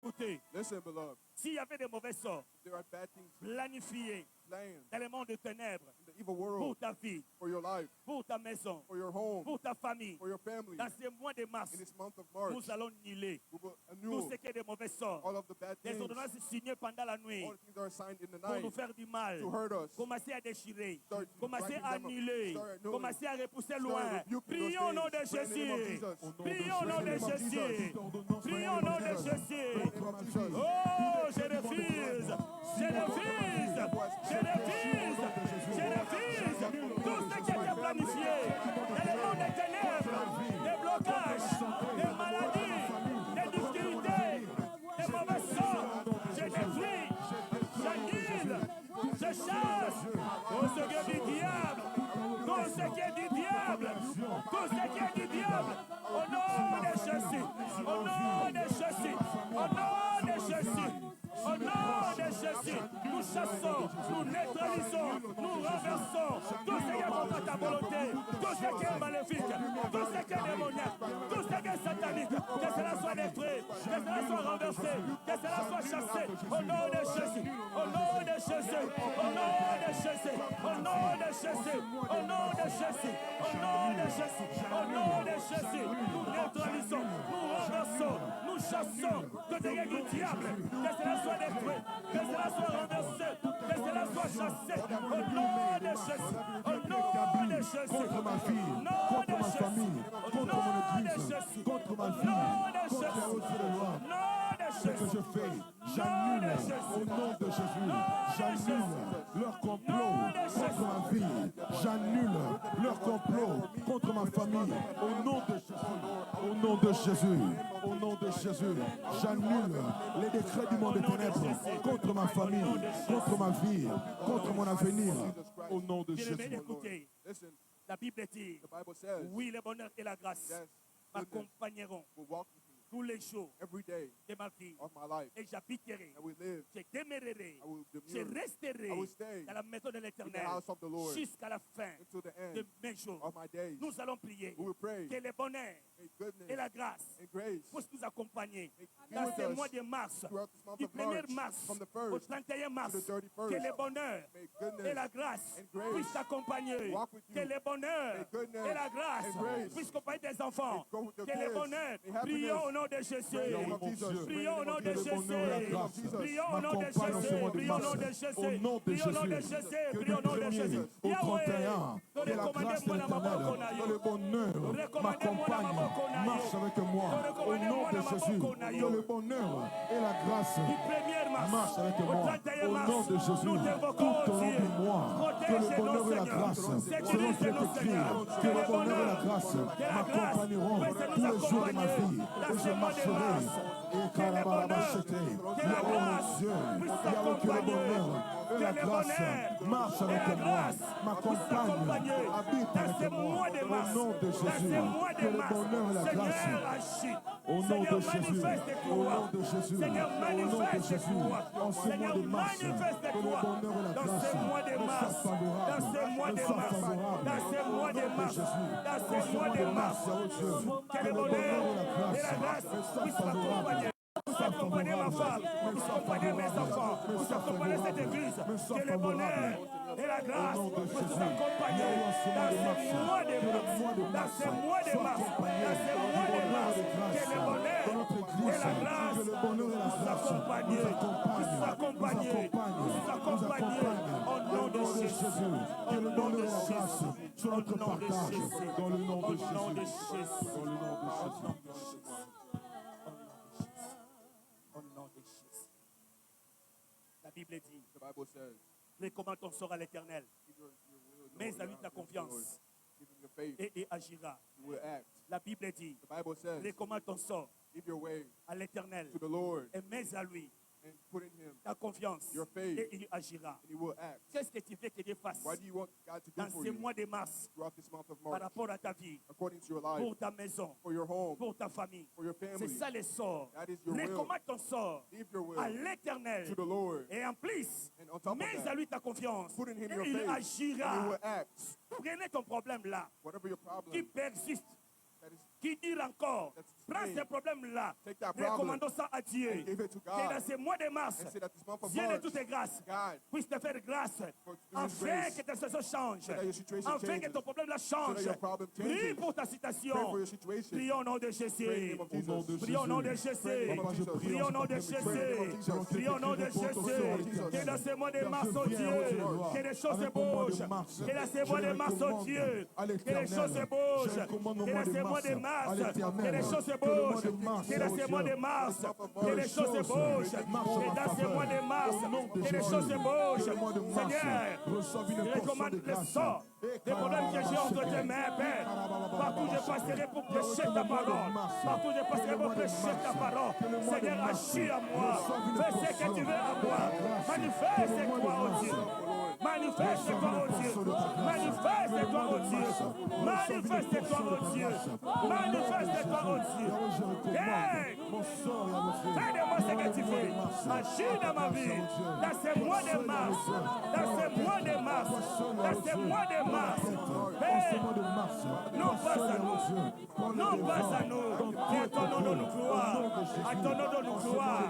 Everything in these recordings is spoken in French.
Écoutez, Listen, beloved. s'il y avait des mauvais sorts If there are bad things planifiés planned dans le monde de ténèbres in the evil pour world ta vie, for your life, pour ta maison, for your home, pour ta famille, for your family, dans ce mois de mars, in this month of March, nous allons nier we will tout annul ce qui est des mauvais sorts, all of the bad des things, ordonnances signées pendant la nuit all the things that are signed in the pour nous night faire du mal. to hurt us. Commencez à déchirer, Start commencez breaking à them up, annuler, start annulling, commencez à repousser start loin. rebuking those Prions au nom de things. Pray in the name of Jésus. Jesus. Prions au nom de Pray in the name of Jésus. Jesus. Prions au nom de Jésus. Pray in the name of Jesus. Oh, je refuse. Je refuse. Je refuse. Je refuse. Tout ce qui était planifié dans le monde des ténèbres, des blocages, des maladies, des difficultés, des mauvais sorts, je détruis, j'annule, je chasse tout ce qui est du diable, tout ce qui est du diable, tout ce qui est du diable, au nom de Jésus, au nom de Jésus, au nom de Jésus. Au nom de Jésus, nous chassons, nous neutralisons, nous renversons tout ce qui est contre ta volonté, tout ce qui est maléfique, tout ce qui est démoniaque, tout ce qui est satanique, que cela soit détruit, que cela soit renversé, que cela soit chassé, au nom de Jésus, au nom de Jésus, au nom de Jésus, au nom de Jésus, au nom de Jésus, au nom de Jésus, au nom de Jésus, nous neutralisons, nous renversons, nous chassons tout ce qui est du diable, que cela soit détruit, que cela soit renversé, que cela soit chassé, au nom de Jésus, au nom de Jésus, contre ma fille, contre ma famille, contre mon église, contre ma fille, contre la haute de loi. Ce que je fais, j'annule au nom de Jésus, j'annule leur complot contre ma vie, j'annule leur complot contre ma famille, au nom de Jésus, au nom de Jésus, au nom de Jésus, j'annule les décrets du monde des ténèbres contre ma famille, contre ma vie, contre mon avenir, au nom de Jésus. Écoutez, Listen, la Bible dit, the Bible says, oui, le bonheur et la grâce yes, goodness m'accompagneront will walk with me tous les jours every day de ma vie of my life. et j'habiterai, And we live, je demeurerai, I will je demure resterai I will stay dans la maison de in the l'Éternel house of the Lord jusqu'à la fin until the de end mes jours. of my days. Nous allons prier We will pray, que le bonheur may goodness et la grâce and grace puissent nous accompagner be dans with ce us mois de mars, throughout this month du of 1er March, mars from the au 1st 31 mars, to the 31st. que le bonheur May et goodness la grâce and grace puissent t'accompagner, walk with you. que le bonheur May goodness et la grâce and grace puissent accompagner tes enfants, may go with your que le kids. bonheur, May happiness prions au nom de Jésus, pray in the name of Jesus. prions au nom de Que le bonheur et la grâce Jésus, prions au nom de m'accompagnent en ce Jésus, mois de prions au mars. nom de Au Jésus, nom de prions au nom de Jésus. Jésus, Que prions au du nom de 1er Jésus. au 31, que la grâce de l'Éternel, que le bonheur m'accompagne, marche avec moi. Au nom de Jésus, que le bonheur et la grâce marche avec moi. Au nom de Jésus, tout au long du mois, que le bonheur et la grâce, selon ce qui est écrit, que le bonheur et la grâce m'accompagneront tous les jours de ma vie. Et je marcherai. Et Karabarabachete, là-haut mon Dieu, là-haut que le bonheur et la grâce marche avec moi, m'accompagne, habite avec moi. Au nom de Jésus, que le bonheur et la grâce, au nom de Jésus, au nom de Jésus, au nom de Jésus, en ce mois de mars, que le bonheur et la grâce me soient favorables, me soient favorables, au nom de Jésus, en ce mois de mars, oh Dieu, que le bonheur et la grâce me soient favorables. Vous accompagnez ma femme, vous accompagnez mes enfants, vous accompagnez cette église, que le bonheur et la grâce vous accompagner dans ce mois de mars, dans ce mois de mars, dans ce mois de mars, que le bonheur et la grâce vous accompagnez, vous accompagnez, vous accompagnez, au nom de Jésus, Que le bonheur et la grâce soient notre partage, dans le nom de Jésus, au nom de Jésus, dans le nom de Jésus. au nom de Jésus. La Bible dit, The Bible says, recommande ton sort à l'Éternel, keep your will and mets à lui your ta Lord. confiance Give him your faith, et agira. you will act. La Bible dit, The Bible says, recommande ton sort give your way à l'Éternel to the Lord et mets à lui and put in him, ta confiance Your faith. et il agira. and he will act. Qu'est-ce que tu veux que Dieu fasse Why do you want God to do dans for ce you mois de mars throughout this month of par March, rapport à ta vie, according to your life, pour ta maison, for your home, pour ta famille? for your C'est family? ça le sort. That is your will. Recommande ton sort Give your will à l'Éternel to the Lord, et en plus, and on top of mets à that, lui ta confiance put in him et your il faith, and he agira. will act. Prenez ton problème là Whatever your qui problem persiste, that is qui dire encore, prends ces problèmes-là, Take that problem recommandons ça à Dieu. and give it to Que God. dans ce mois de mars, And say that this month of Dieu de March, toutes les grâces God, puisse te faire grâce, for His afin grace, que ta situation change, so that your situation afin que changes, ton problème-là so change. that your problem Prie changes. pour ta Pray situation. for your situation. Prions au nom de Pray in the Jésus. name of Au nom de Jesus. Prions au nom de Jésus. Jésus. Papa, je prie Prions au nom de Jésus. Prions au nom de Jésus. Que dans ce mois de mars, oh Dieu, que les choses se bougent. Que dans ce mois de mars, oh Dieu, que les choses se bougent. Que dans ce mois de mars, que les choses se bougent. Que dans ce mois de mars, que les choses se bougent. Que dans ce mois de mars, que les choses se bougent. Seigneur, je recommande le sort des problèmes que j'ai entre tes mains, Père. Partout je passerai pour prêcher ta parole. Partout je passerai pour prêcher ta parole. Seigneur, agis à moi. Fais ce que tu veux à moi. Manifeste-toi, oh Dieu. Manifeste-toi, oh Dieu. Manifeste-toi, oh Dieu. Manifeste-toi, oh Dieu. Manifeste-toi, oh Dieu. Hey! Fais de moi ce que tu veux. Agis dans ma vie. Dans ce mois de mars. Dans ce mois de mars. Dans ce mois de mars. Hey! Non pas à nous. Non pas à nous. Qui à ton nom de nous croire. À ton nom de nous croire.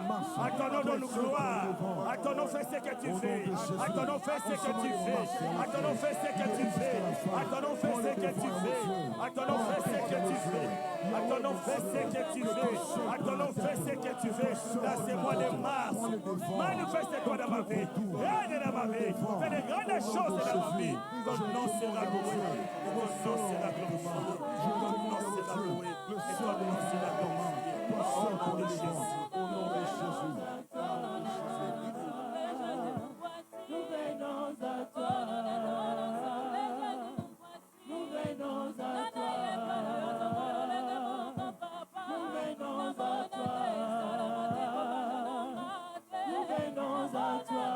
À ton nom de nous croire. À ton nom fais ce que tu fais. À ton nom fais ce que tu fais. À ton nom fais ce que tu fais. À ton nom fais ce que tu fais. À ton nom fais ce que tu fais. À ton nom fais ce que tu fais. À ton nom fais ce que tu fais. Dans ce mois de mars. Manifeste-toi dans ma vie. Aide dans ma vie. Fais de grandes choses dans ma vie. Ton nom sera loué. Ton nom sera glorifié. Ton nom sera loué. Et ton nom sera glorifié. Au nom de Jésus. Au nom de Jésus. Nous venons à toi. Nous venons à toi. Nous venons à toi. Nous venons à toi. Nous venons à toi.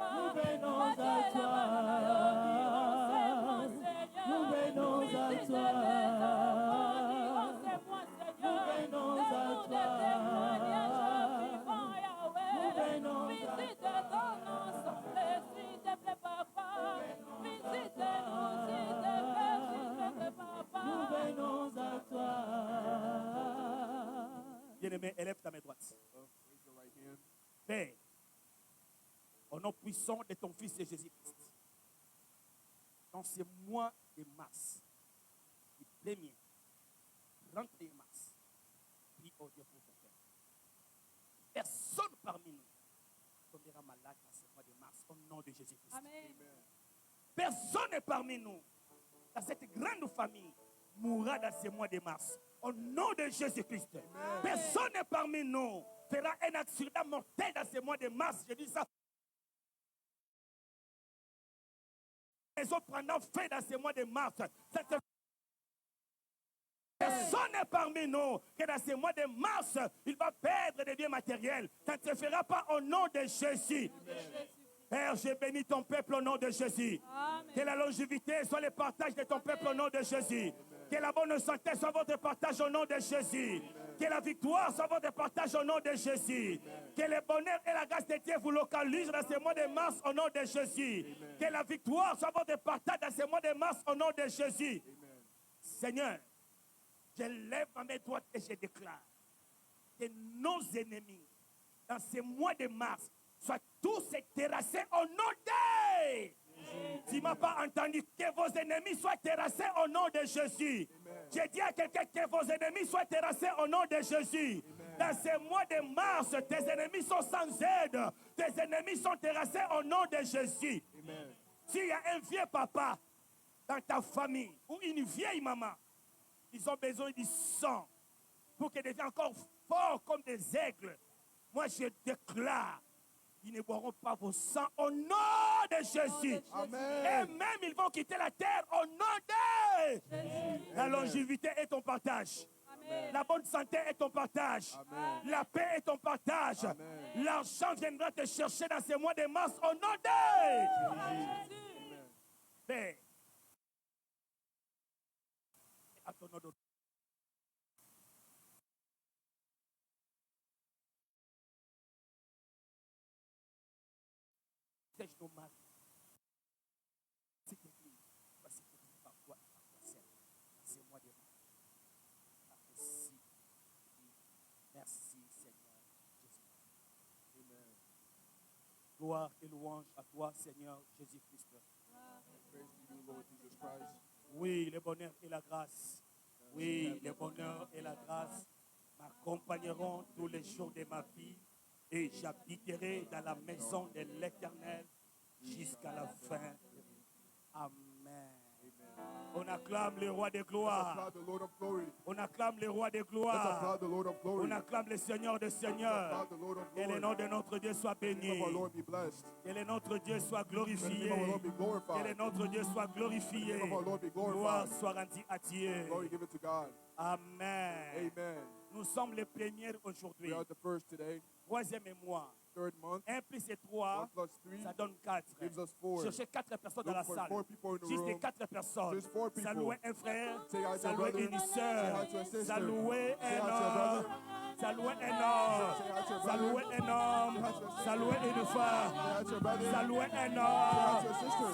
Nous venons à toi. Nous venons à toi. Nous venons à toi. Bien-aimé, élève ta main droite. Raise your right hand. Père, au nom puissant de ton Fils Jésus-Christ, dans ce mois de mars, du 1er, 31 mars, prie au Dieu pour ton Père. Personne parmi nous tombera malade dans ce mois de mars, au nom de Jésus-Christ. Amen. Personne parmi nous, dans cette grande famille, mourra dans ce mois de mars. Au nom de Jésus-Christ. Personne parmi nous fera un accident mortel dans ce mois de mars. Je dis ça. Les autres prendront fin dans ce mois de mars. Personne parmi nous que dans ce mois de mars, il va perdre des biens matériels. Ça ne se fera pas au nom de Jésus. Père, je bénis ton peuple au nom de Jésus. Amen. Que la longévité soit le partage de ton peuple au nom de Jésus. Que la bonne santé soit votre partage au nom de Jésus. Que la victoire soit votre partage au nom de Jésus. Que le bonheur et la grâce de Dieu vous localisent dans ce mois de mars au nom de Jésus. Que la victoire soit votre partage dans ce mois de mars au nom de Jésus. Seigneur, je lève ma main droite et je déclare que nos ennemis, dans ce mois de mars, soient tous terrassés au nom de... Tu ne m'as pas entendu. Que vos ennemis soient terrassés au nom de Jésus. J'ai dit à quelqu'un que vos ennemis soient terrassés au nom de Jésus. Dans ce mois de mars, tes ennemis sont sans aide. Tes ennemis sont terrassés au nom de Jésus. S'il y a un vieux papa dans ta famille ou une vieille maman, ils ont besoin du sang pour qu'ils deviennent encore forts comme des aigles. Moi, je déclare, ils ne boiront pas vos sangs au nom de Jésus. Amen. Et même ils vont quitter la terre au nom de Jésus. La longévité est ton partage. Amen. La bonne santé est ton partage. Amen. La paix est ton partage. Amen. L'argent viendra te chercher dans ce mois de mars au nom de Jésus. Père, à ton nom de protège nos maris. Cette église va se tenir par toi et par toi seul. Gloire et louange à toi, Seigneur Jésus-Christ. Praise to you, Lord Jesus Christ. Oui, le bonheur et la grâce. Oui, le bonheur et la grâce m'accompagneront tous les jours de ma vie et j'habiterai dans la maison de l'Éternel jusqu'à la fin. Amen. On acclame le roi de Let's gloire. applaud the Lord of glory. On acclame le roi de Let's gloire. applaud the Lord of glory. On acclame le Seigneur des Let's seigneurs. applaud the Lord of Que le glory. nom de notre Dieu soit The name béni. of our Lord be blessed. Que le notre Dieu soit Let the name glorifié. of our Lord be Que le glorified. notre Dieu soit glorifié. The name of our Lord be glorified. Gloire soit rendue à Dieu. Glory give it to God. Amen. Amen. Nous sommes les premiers aujourd'hui. We are the first today, Troisième mois. third month. 1 plus 1 3, plus 3 ça donne 4. gives us 4. Cherchez 4 personnes dans la Look for salle. 4 people in the Juste room. 4 personnes. Just 4 people. Salouer un frère, Say hi to a salouer brother. une Say sœur, hi to a sister. salouer Say hi un to a homme, brother. salouer un homme, Say hi to a brother. salouer un homme, Say hi to a sister. salouer une femme, Say hi to a brother. salouer un Say hi homme, to a sister.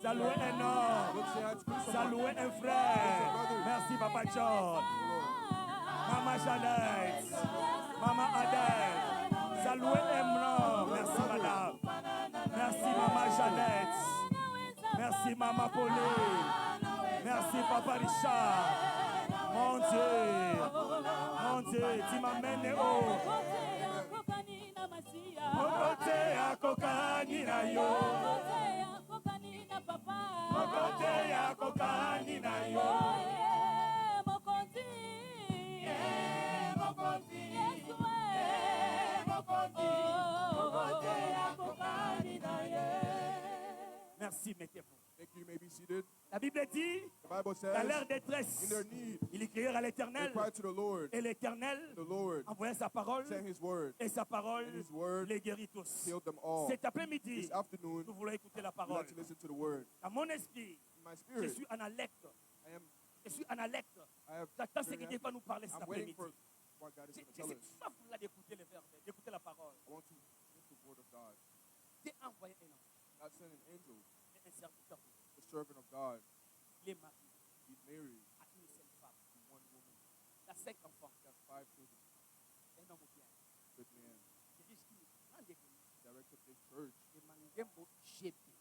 salouer un homme, Look, say hi to someone. salouer un frère. Merci Papa John, Maman Jeannette, Maman Adèle, salouer un homme. Merci Madame, merci Maman Jeannette, merci Maman Pauline, merci Papa Richard. Mon Dieu, tu m'amènes haut. Mokote ya kokani na yo. Mokote ya kokani na yo. Merci, mettez-vous. Thank you. You may be seated. La Bible dit, The Bible dans leur says, détresse, in their need, ils crièrent à they l'Éternel. cried to the Lord. Et l'Éternel The Lord envoya sa parole. sent his word, Et sa parole and his word les guérit tous. healed them all. Cet après-midi, This afternoon, nous voulons écouter la we parole. like to listen to the word. Dans mon esprit, In my je spirit, suis en alerte. I am. Je suis en alerte. I have. J'attends ce que Dieu va nous parler cet I'm waiting après-midi. for what God is J'ai going to tell us. soif là d'écouter les verbes, d'écouter la parole. I want to hear the word of God. Dieu a envoyé un ange, God sent an angel, un serviteur de Dieu. the servant of God. Il est marié He's married à une seule femme. to one woman. Il a 5 enfants. He has 5 children. Un homme bien. Good man. Il dirige une grande église. Director of this church Et Mangembo GP.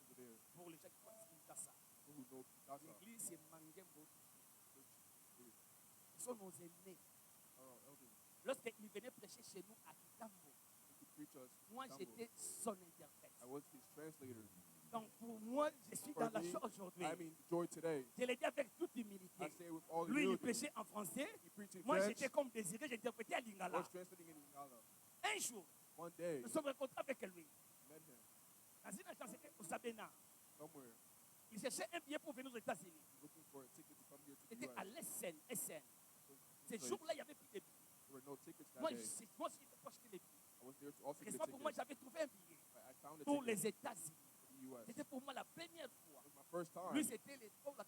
over there. Pour les gens qui connaissent Kinshasa. Who know Kinshasa. L'église, c'est Mangembo. Church is Ce sont nos aînés. our elders. Lorsqu'il venait prêcher chez nous à Kitambo, He could preach us. moi Tambo. j'étais son interprète. I was his translator. Donc pour moi, je suis For dans la me, joie aujourd'hui. I'm in joy today. Je l'ai dit avec toute I humilité. say with all Lui, il humility. prêchait en français. He preached in Moi, French. j'étais comme désiré, j'interprétais à I Lingala. was translating in Lingala. Un jour, One day, nous sommes rencontrés avec lui. met him Dans une agence, c'était au Sabena. somewhere Il cherchait un billet pour venir aux États-Unis. looking for a ticket to come here to the C'était à US. l'Essen, Essen. Ces Place. jours-là, il n'y avait plus de billets. There were no tickets that Moi, day. moi aussi, pour acheter les billets. I was there to also get a Heureusement pour moi, ticket. j'avais trouvé un billet I found a pour ticket les États-Unis. to the US. C'était pour moi la première fois. It was my first time. Lui, It c'était les oh, la,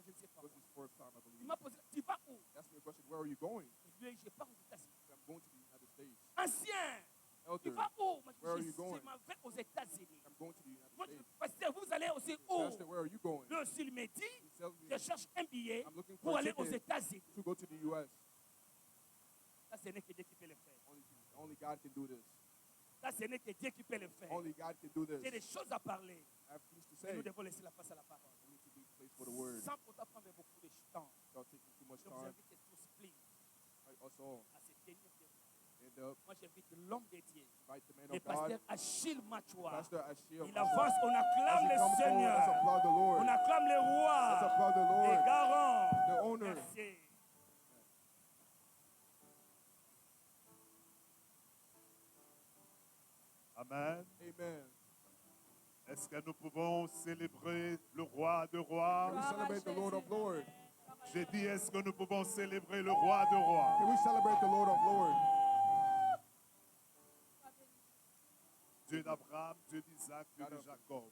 je ne sais pas. was his first time, I Il believe. m'a posé, tu vas où? He asked me a question, where are you going? Et lui, je pars aux États-Unis. I said, I'm going to the United States. Ancien, tu Elder, vas où? Moi, Where are je you going? m'en vais aux États-Unis. I'm going to the United Moi, States. pasteur, vous allez aussi où? Pastor, where are you going? Lui aussi, il me dit, He tells me, je cherche un billet I'm looking pour for a aller aux ticket États-Unis. to go to the US. Ça, ce n'est que Dieu qui peut le faire. Only God can do this. Ça, ce n'est que Dieu qui peut le faire. Only God can do J'ai des this. choses à parler. I have things to Et say. nous devons laisser la place à la parole. We need to be place for the word. Sans pourtant prendre beaucoup de temps. Without taking too much Je vous time. invite tous, please, Us all. à se tenir debout. Stand up. Moi, j'invite l'homme de Dieu, Invite the man le of God. pasteur Achille Machoua. Pastor Ashia. Il avance, on acclame As he le comes forward, let's Seigneur. applaud the Lord. On acclame le Let's roi, applaud the les Lord. garants. The owner. Merci. Amen. Amen. Est-ce que nous pouvons célébrer le roi de rois? Can we celebrate the Lord of Lords? J'ai dit, est-ce que nous pouvons célébrer le roi de rois? Can we celebrate the Lord of Lords? Dieu d'Abraham, Dieu d'Isaac, Dieu de Jacob,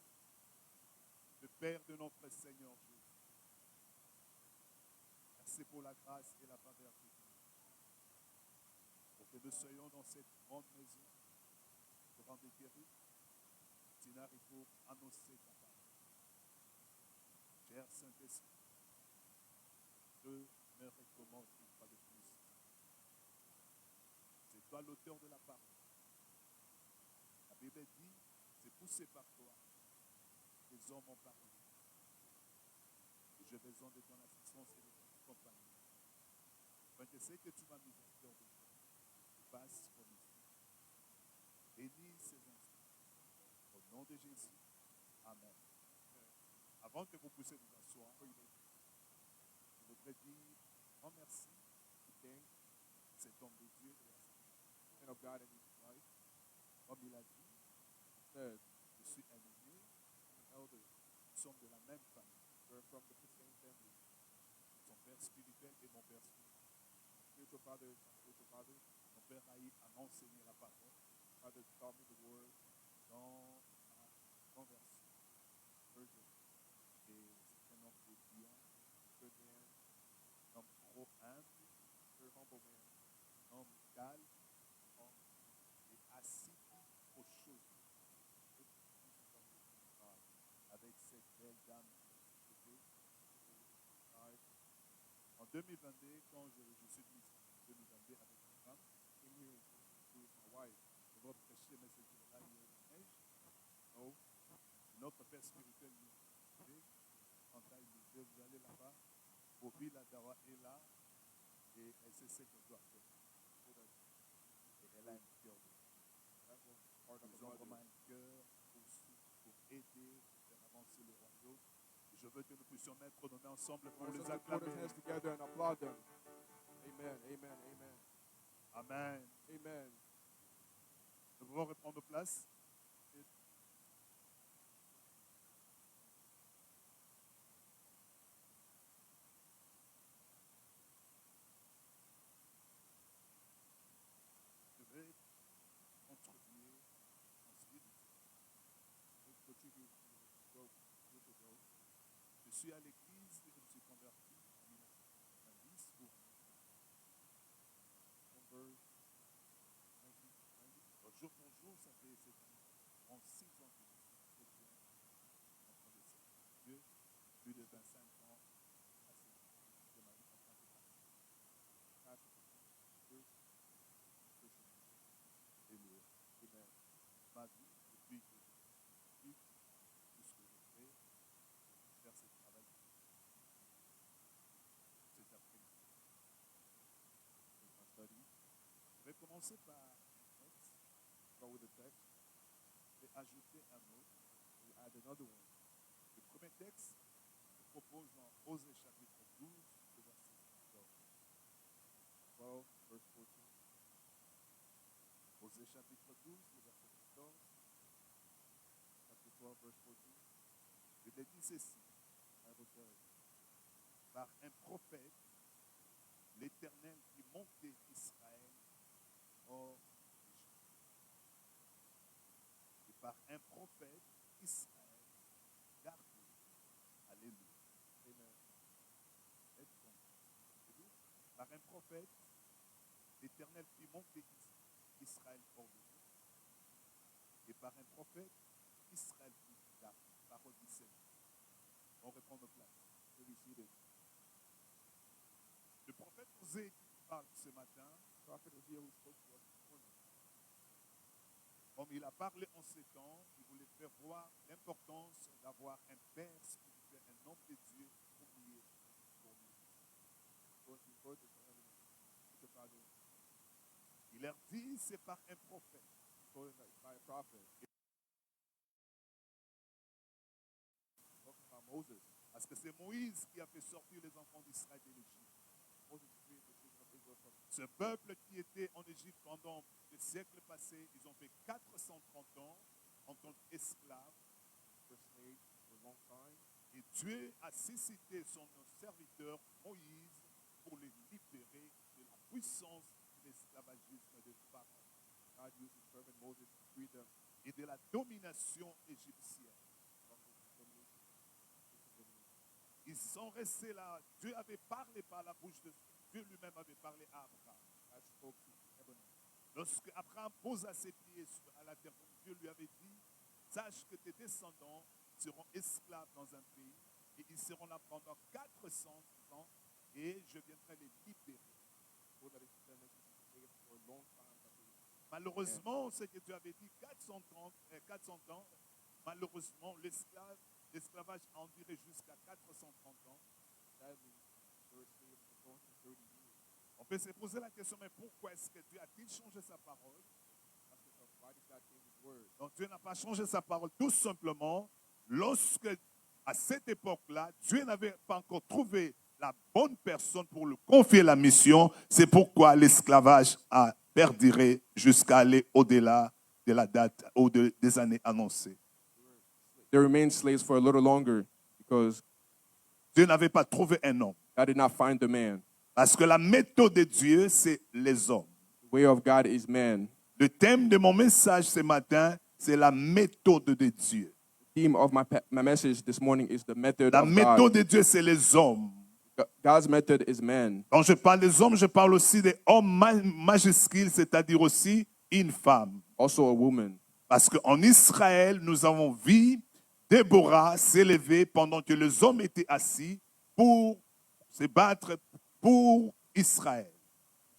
le Père de notre Seigneur Jésus. Merci pour la grâce et la faveur de Dieu. Pour que nous soyons dans cette grande maison, pour rendre guéri, il faut annoncer ta parole. Cher Saint-Esprit, je me recommande une fois de plus. C'est toi l'auteur de la parole. Bible dit, c'est poussé par toi. Les hommes ont parlé. Et j'ai besoin de ton assistance et de ton accompagnement. Parce que c'est que tu m'as mis en cœur de toi. Je passe comme ici. Bénis ces instants. Au nom de Jésus. Amen. Avant que vous puissiez vous asseoir, je voudrais dire grand merci au King, cet homme de Dieu et à sa Man of God in his life. Comme il a dit, Said, je suis un aîné, I'm an elder. nous sommes de la même famille. We're from the same family. Son père spirituel et mon père spirituel. Spiritual father is my spiritual father. Mon père a enseigné la parole Father taught me the word. dans ma conversion. Virgin. Et c'est un homme de bien, Good man. un homme trop humble, Very humble man. un homme calme, et assidus aux choses de Dieu. Avec cette belle dame à ses côtés. En 2022, quand je suis venu ici, en 2022 avec ma femme, Came here with my wife. je vais prêcher, mais ce jour-là, il y a eu la neige. No. Notre père spirituel nous a dit, quand il nous dit, vous allez là-bas, Bobby Ladawa est là, et elle sait ce qu'elle doit faire. So that Et elle a un cœur de that was part of Ils the ont vraiment mother. un cœur pour aider, pour faire avancer le royaume. Et je veux que nous puissions mettre nos mains ensemble pour Let's les put our acclamer. hands together and applaud them. Amen. Amen. Amen. Amen. Amen. Nous pouvons reprendre place. Je vais contribuer en spirituel. Let's contribute to growth, spiritual growth. Je suis à l'église et je me suis converti en 1990 ou en 1990. Convert 1990. Jour pour jour, ça fait cette année en 6 ans que je suis chrétien en train de servir Dieu. Plus de 25 ans à de ma vie en tant que pasteur. Pastor for 20 years. Christian. Alléluia. Amen. Ma vie, depuis que je suis tout ce que je fais, faire ce travail cet après-midi. With my study. Je vais commencer par un texte Start with the text. et ajouter un autre. We add another one. Le premier texte se propose dans Osée chapitre 12, le verset 14. 12, verse 14. Osée chapitre 12, le verset 14. Chapter 12, verse 14. Il est dit ceci. Bible says, Par un prophète, l'Éternel fit monter Israël hors d'Égypte. Et par un prophète, Israël gardé. Alléluia. Amen. Être comme c'est-à-dire, par un prophète, l'Éternel fit monter Israël hors d'Égypte. Et par un prophète, Israël fut gardé. Parole du Seigneur. On reprend nos places. To be seated. Le prophète Osée qui parle ce matin, Prophet Hosea who spoke to us this morning. comme il a parlé en ces temps, il voulait faire voir l'importance d'avoir un père spirituel, un homme de Dieu pour prier pour nous. Lord, he heard this heaven. The Father Il leur dit, c'est par un prophète. told him that it's by a prophet. Talking about Moses. Parce que c'est Moïse qui a fait sortir les enfants d'Israël de l'Égypte. Moses freed the children of Israel from Ce peuple qui était en Égypte pendant les siècles passés, ils ont fait 430 ans en tant qu'esclaves. for slaves for a long time. Et Dieu a suscité son serviteur Moïse pour les libérer de la puissance de l'esclavagisme de Pharaon God used his servant Moses to free them et de la domination égyptienne. from the domination. Ils sont restés là. Dieu avait parlé par la bouche de Dieu lui-même avait parlé à Abraham. God spoke to Abraham. Lorsque Abraham posa ses pieds à la terre, Dieu lui avait dit, sache que tes descendants seront esclaves dans un pays et ils seront là pendant 400 ans et je viendrai les libérer. Told that his descendants would be slaves for a long time. Malheureusement, ce que Dieu avait dit, 400 ans, malheureusement, l'esclavage a enduré jusqu'à 430 ans. Sadly, they were slaves for close to 30 years. On peut se poser la question, mais pourquoi est-ce que Dieu a-t-il changé sa parole? Ask yourself, why did God change His word? Donc Dieu n'a pas changé sa parole tout simplement lorsque, à cette époque-là, Dieu n'avait pas encore trouvé la bonne personne pour lui confier la mission. C'est pourquoi l'esclavage a perduré jusqu'à aller au-delà de la date ou des années annoncées. They remained slaves for a little longer because Dieu n'avait pas trouvé un homme. God did not find the man. Parce que la méthode de Dieu, c'est les hommes. The way of God is man. Le thème de mon message ce matin, c'est la méthode de Dieu. The theme of my message this morning is the method La of méthode God. de Dieu, c'est les hommes. God's method is man. Quand je parle des hommes, je parle aussi des hommes majuscules, c'est-à-dire aussi une femme. Also a woman. Parce qu'en Israël, nous avons vu Déborah s'élever pendant que les hommes étaient assis pour se battre pour Israël.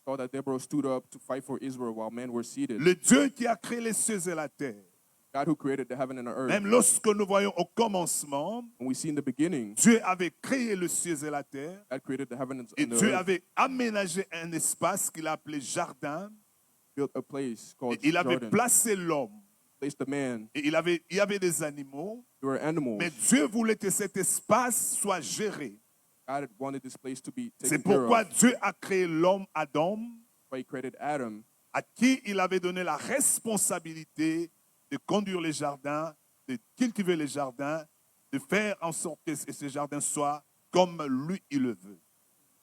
Saw that Deborah stood up to fight for Israel while men were seated. Le Dieu qui a créé les cieux et la terre. God who created the heaven and the earth. Même lorsque nous voyons au commencement, And we see in the beginning, Dieu avait créé les cieux et la terre. God created the heaven Et and the Dieu earth, avait aménagé un espace qu'il a appelé jardin. built a place Et called il avait Jordan, placé l'homme. placed the man. Et il y avait des animaux. There were animals. Mais Dieu voulait que cet espace soit géré. God wanted this place to be C'est taken care pourquoi of. Dieu a créé l'homme Adam, So he created Adam, à qui il avait donné la responsabilité de conduire les jardins, de cultiver les jardins, de faire en sorte que ces jardins soient comme lui il le veut.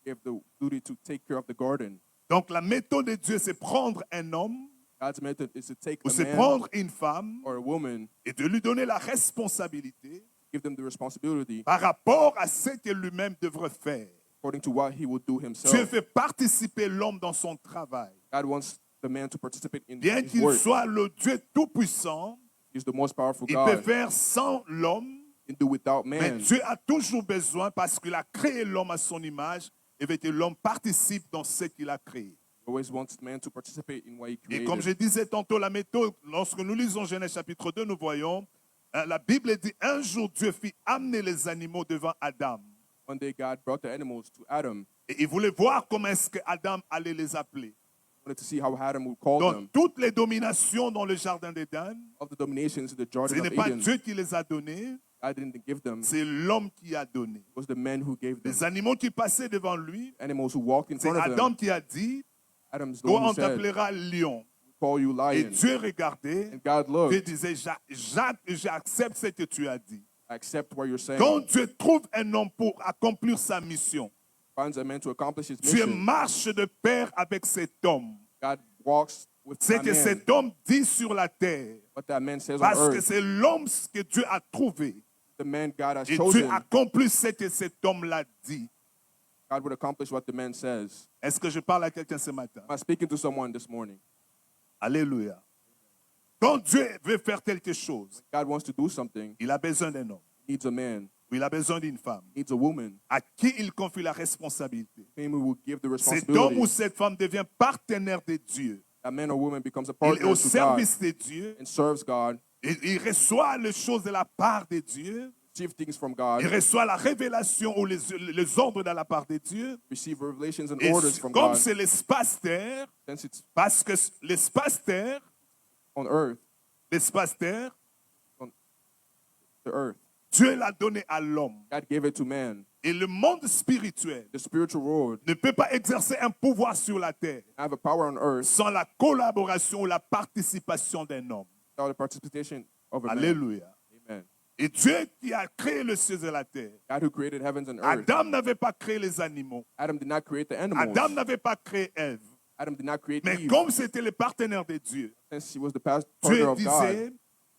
gave the duty to take care of the garden. Donc la méthode de Dieu, c'est prendre un homme God's method is to take ou a c'est man prendre une femme or a woman, et de lui donner la responsabilité give them the responsibility par rapport à ce que lui-même devrait faire. according to what he would do Dieu himself. fait participer l'homme dans son travail. God wants the man to participate in Bien his qu'il work. soit le Dieu tout-puissant, He's the most powerful il peut God. faire sans l'homme, He can do without mais man. Dieu a toujours besoin parce qu'il a créé l'homme à son image et veut que l'homme participe dans ce qu'il a créé. He always wants man to participate in what he Et comme je created. disais tantôt, la méthode, lorsque nous lisons Genèse chapitre 2, nous voyons, la Bible dit, un jour Dieu fit amener les animaux devant Adam. One day God brought the animals to Adam. Et il voulait voir comment est-ce que Adam allait les appeler. He wanted to see how Adam would call Donc, them. toutes les dominations dans le jardin d'Éden, Of the dominations in the ce Jordan n'est of pas Eden, Dieu qui les a données, God didn't give them. It c'est l'homme qui a donné. was the men who gave them. Les animaux qui passaient devant lui, Animals who walked in c'est front of Adam them. qui a dit, Adam's the toi one who on said, t'appellera lion. call you Et lion. Dieu regardait, And God Dieu looked, disait, j'accepte ce que tu as dit. I accept what you're saying. Quand Dieu trouve un homme pour accomplir sa mission, Finds a man to accomplish his Dieu mission. marche de pair avec cet homme. God walks with C'est that que man. cet homme dit sur la terre. What that man says on Parce que earth. c'est l'homme que Dieu a trouvé. The man God has Et Dieu chosen. accomplit ce que cet homme l'a dit. God would accomplish what the man says. Est-ce que je parle à quelqu'un ce matin? Am I speaking to someone this morning? Alléluia. Quand Dieu veut faire quelque chose, God wants to do something. il a besoin d'un homme. He needs a man. Ou il a besoin d'une femme. He needs a woman. À qui il confie la responsabilité. Him who will give the Cet homme ou responsibility. cette femme devient partenaire de Dieu. That man or woman becomes a Il est partner au to God service de Dieu. and serves God. Il reçoit les choses de la part de Dieu. Receive things from God. Il reçoit la révélation ou les ordres de la part de Dieu. Receive revelations and Et orders from comme God. c'est l'espace-terre, Since it's parce que l'espace-terre, on earth, l'espace-terre, the earth, Dieu l'a donné à l'homme. God gave it to man. Et le monde spirituel The spiritual world ne peut pas exercer un pouvoir sur la terre have a power on earth sans la collaboration ou la participation d'un homme. without the participation of a man. Alléluia. Amen. Et Dieu qui a créé le ciel et la terre, God who created heavens and earth. Adam n'avait pas créé les animaux. Adam did not create the animals. Adam n'avait pas créé Ève. Adam did not create Mais Eve. comme c'était le partenaire de Dieu, Since he was the partner Dieu of God, disait,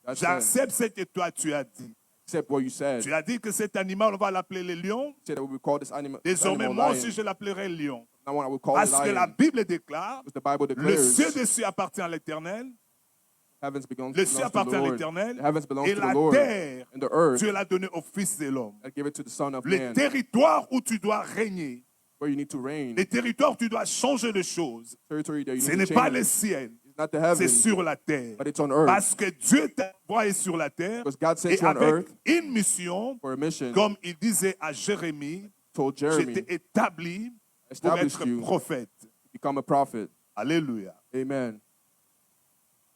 God said, j'accepte ce que toi tu as dit. accept what you said. Tu as dit que cet animal, on va l'appeler le lion. Said that we would call this animal, Désormais, animal moi lion. aussi, je l'appellerai lion. Now I will call Parce it que la lion. Bible déclare, Because the Bible le declares ciel dessus appartient à l'Éternel, heavens belongs le ciel to appartient the à Lord. l'Éternel, The heavens belongs et to the la Lord. terre, And the earth, Dieu l'a donné au Fils de l'homme. I give it to the Son of Les Man. territoires où tu dois régner, Where you need to reign. les territoires où tu dois changer de choses, Territory that you ce need n'est to pas change. le ciel, It's not the heaven, c'est sur la terre. but it's on earth. Parce que Dieu t'a envoyé sur la terre Because God sent et you on avec earth une mission, for a mission. comme il disait à Jérémie, Told Jeremy, j'étais établi pour established être you prophète. to become a prophet. Alléluia. Amen.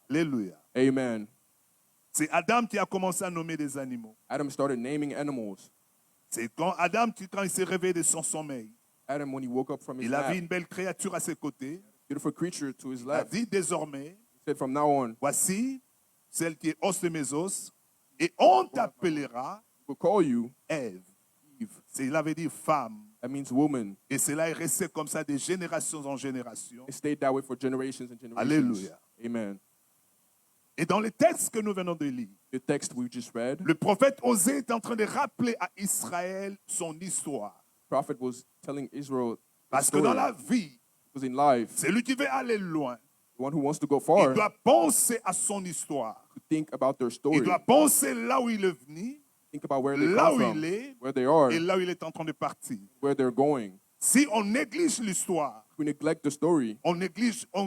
Alléluia. Amen. C'est Adam qui a commencé à nommer des animaux. Adam started naming animals. C'est quand Adam, quand il s'est réveillé de son sommeil, Adam, when he woke up from his il a vu nap, une belle créature à ses côtés. beautiful creature to his Il a left. dit désormais, He said, from now on, voici celle qui est os de mes os, et on t'appellera we'll call you Ève. Il avait dit femme. That means woman. Et cela est resté comme ça de génération en génération. It stayed that way for generations and generations. Alléluia. Amen. Et dans les textes que nous venons de lire, The text we just read, le prophète Osée est en train de rappeler à Israël son histoire. the prophet was telling Israel the Parce que dans story. la vie, Because in life, celui qui veut aller loin, the one who wants to go il far, doit penser à son histoire. to think about their Il story, doit penser là où il est venu, think about where they là come où from, il est where they are, et là où il est en train de partir. where they're going. Si on néglige l'histoire, If we neglect the story, on ne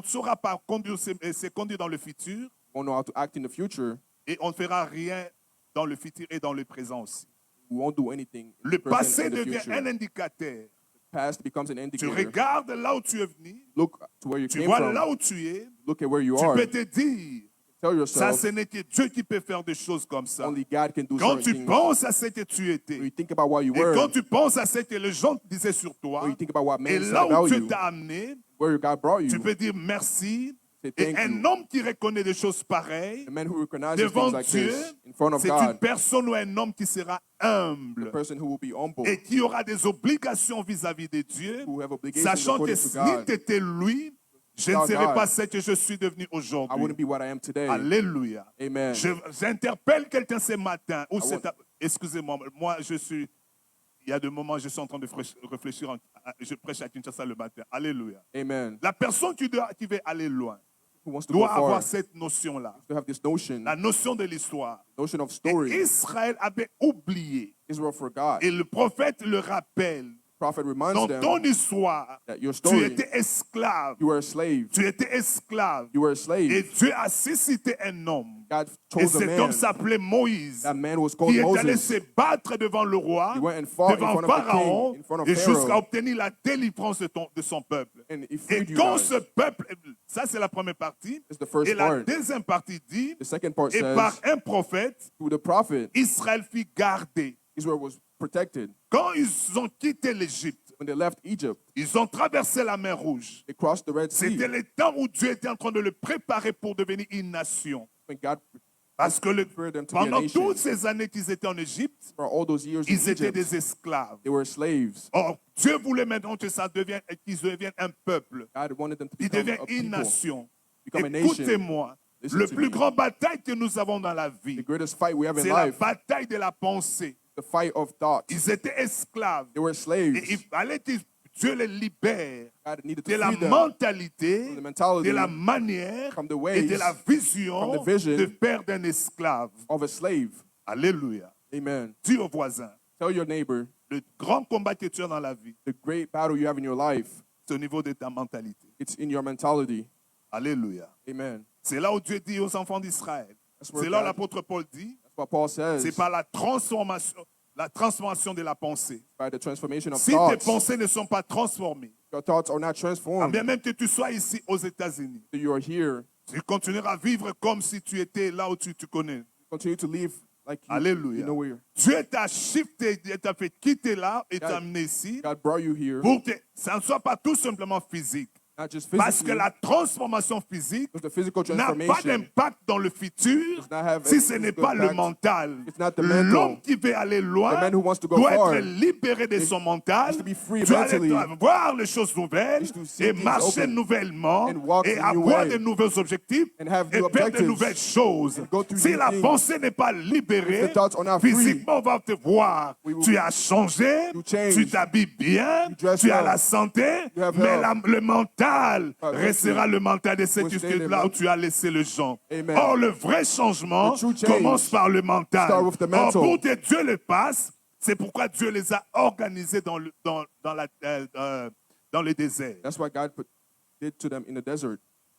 saura pas se conduire dans le futur we won't know how to act in the future. et on ne fera rien dans le futur et dans le présent aussi. We won't do anything in Le the present passé and the devient future. un indicateur. Past becomes an Tu indicator. regardes là où tu es venu, Look to where you tu came vois from. là où tu es, Look at where you tu are. peux te dire, Tell ça yourself, ce n'est que Dieu qui peut faire des choses comme ça. only God can do Quand certain tu things. penses à ce que tu When étais, you think about what you et were, quand tu penses à ce que les gens disaient sur toi, when you think about what et man said là où about Dieu you, t'a amené, where God brought tu you, peux dire merci. say Et thank un you. homme qui reconnaît des choses pareilles, A man who recognizes devant things like Dieu, this in front of c'est une God, personne ou un homme qui sera humble a person who will be humble, et qui aura des obligations vis-à-vis de Dieu, who have obligations sachant que according to si God. t'étais lui, je ne Without serais God, pas ce que je suis devenu I aujourd'hui. wouldn't be what I am today. Alléluia. Amen. J'interpelle quelqu'un ce matin, ou I want- excusez-moi, moi il y a des moments où je suis en train de réfléchir, je prêche à Kinshasa le matin. Alléluia. Amen. La personne qui veut aller loin Who wants to go doit far? avoir cette notion-là, To have this notion, la notion de l'histoire. notion of Et story. Israël avait oublié, Israel forgot. et le prophète le rappelle, Prophet reminds dans them ton histoire, that your tu story, étais esclave, you were a slave. tu étais esclave, You were a et slave. Dieu a suscité un homme. God Et chose a cet homme man. s'appelait Moïse, That man was qui called est allé Moses. se battre devant le roi, He went and fought in devant front of the Pharaon, king, in front of et jusqu'à Pharaoh, obtenir la délivrance de son peuple. and he Et freed you quand guys. ce peuple, ça c'est la première partie, It's the first et la part. deuxième partie dit, The second part et par says, un prophète, through the prophet, Israël fut gardé. Israel was protected. Quand ils ont quitté l'Égypte, When they left Egypt, ils ont traversé la mer Rouge. they crossed the Red Sea. C'était le temps où Dieu était en train de le préparer pour devenir une nation. When God Parce que prepared them to be a pendant nation. toutes ces années qu'ils étaient en Égypte, For all those years in ils étaient Egypt, des esclaves. they were slaves. Or, Dieu voulait maintenant qu'ils deviennent un peuple. God wanted them to Ils become deviennent a une people, nation. become a nation. Écoutez-moi, Listen le to plus me. grand bataille que nous avons dans la The vie, greatest fight we have in c'est la life, bataille de la pensée. the fight of thought. Ils étaient esclaves. They were Et slaves. il fallait que Dieu les libère God needed de to la free them mentalité, from the mentality de la manière from the et ways, de la vision from the vision de faire d'un esclave. of a slave. Alléluia. Amen. Dis au voisin, Tell your neighbor, le grand combat que tu as dans la vie, the great battle you have in your life, c'est au niveau de ta mentalité. it's in your mentality. Alléluia. Amen. C'est là où Dieu dit aux enfants d'Israël. That's where C'est là où God- l'apôtre Paul dit, That's what Paul says, c'est par la transformation de la pensée. by the transformation of Si tes thoughts. pensées ne sont pas transformées, Your thoughts are not ah transformed. bien même que tu sois ici aux États-Unis, So you are here. tu continueras à vivre comme si tu étais là où tu connais. Continue to live like you, Alléluia. you know where Dieu t'a shifté, Dieu t'a fait quitter là et t'a God- amené ici God brought you here. pour que ça ne soit pas tout simplement physique. Not just Parce que physically, la transformation physique because the physical n'a pas transformation d'impact dans le futur does not have si a ce n'est physical pas le impact. mental. It's not the mental. L'homme qui veut aller loin The man who wants to go doit far être libéré de son mental, needs to be free doit mentally. voir les choses nouvelles Needs to see et things marcher open nouvellement and walk et the new avoir way de nouveaux objectifs and have et new faire de objectives nouvelles choses. and go through Si new la things. pensée n'est pas libérée, If the thoughts are not free, physiquement on va te voir. we will- Tu as changé, You change. tu t'habilles bien, You dress tu as well. la santé, You have mais health. le mental But restera le mental de will cette stay the là où mental. tu as laissé le gens. Amen. Or, le vrai changement The true change commence par le mental. start with the Or, mental. pour que Dieu le passe, c'est pourquoi Dieu les a organisés dans le désert. that's what God did to them in the desert.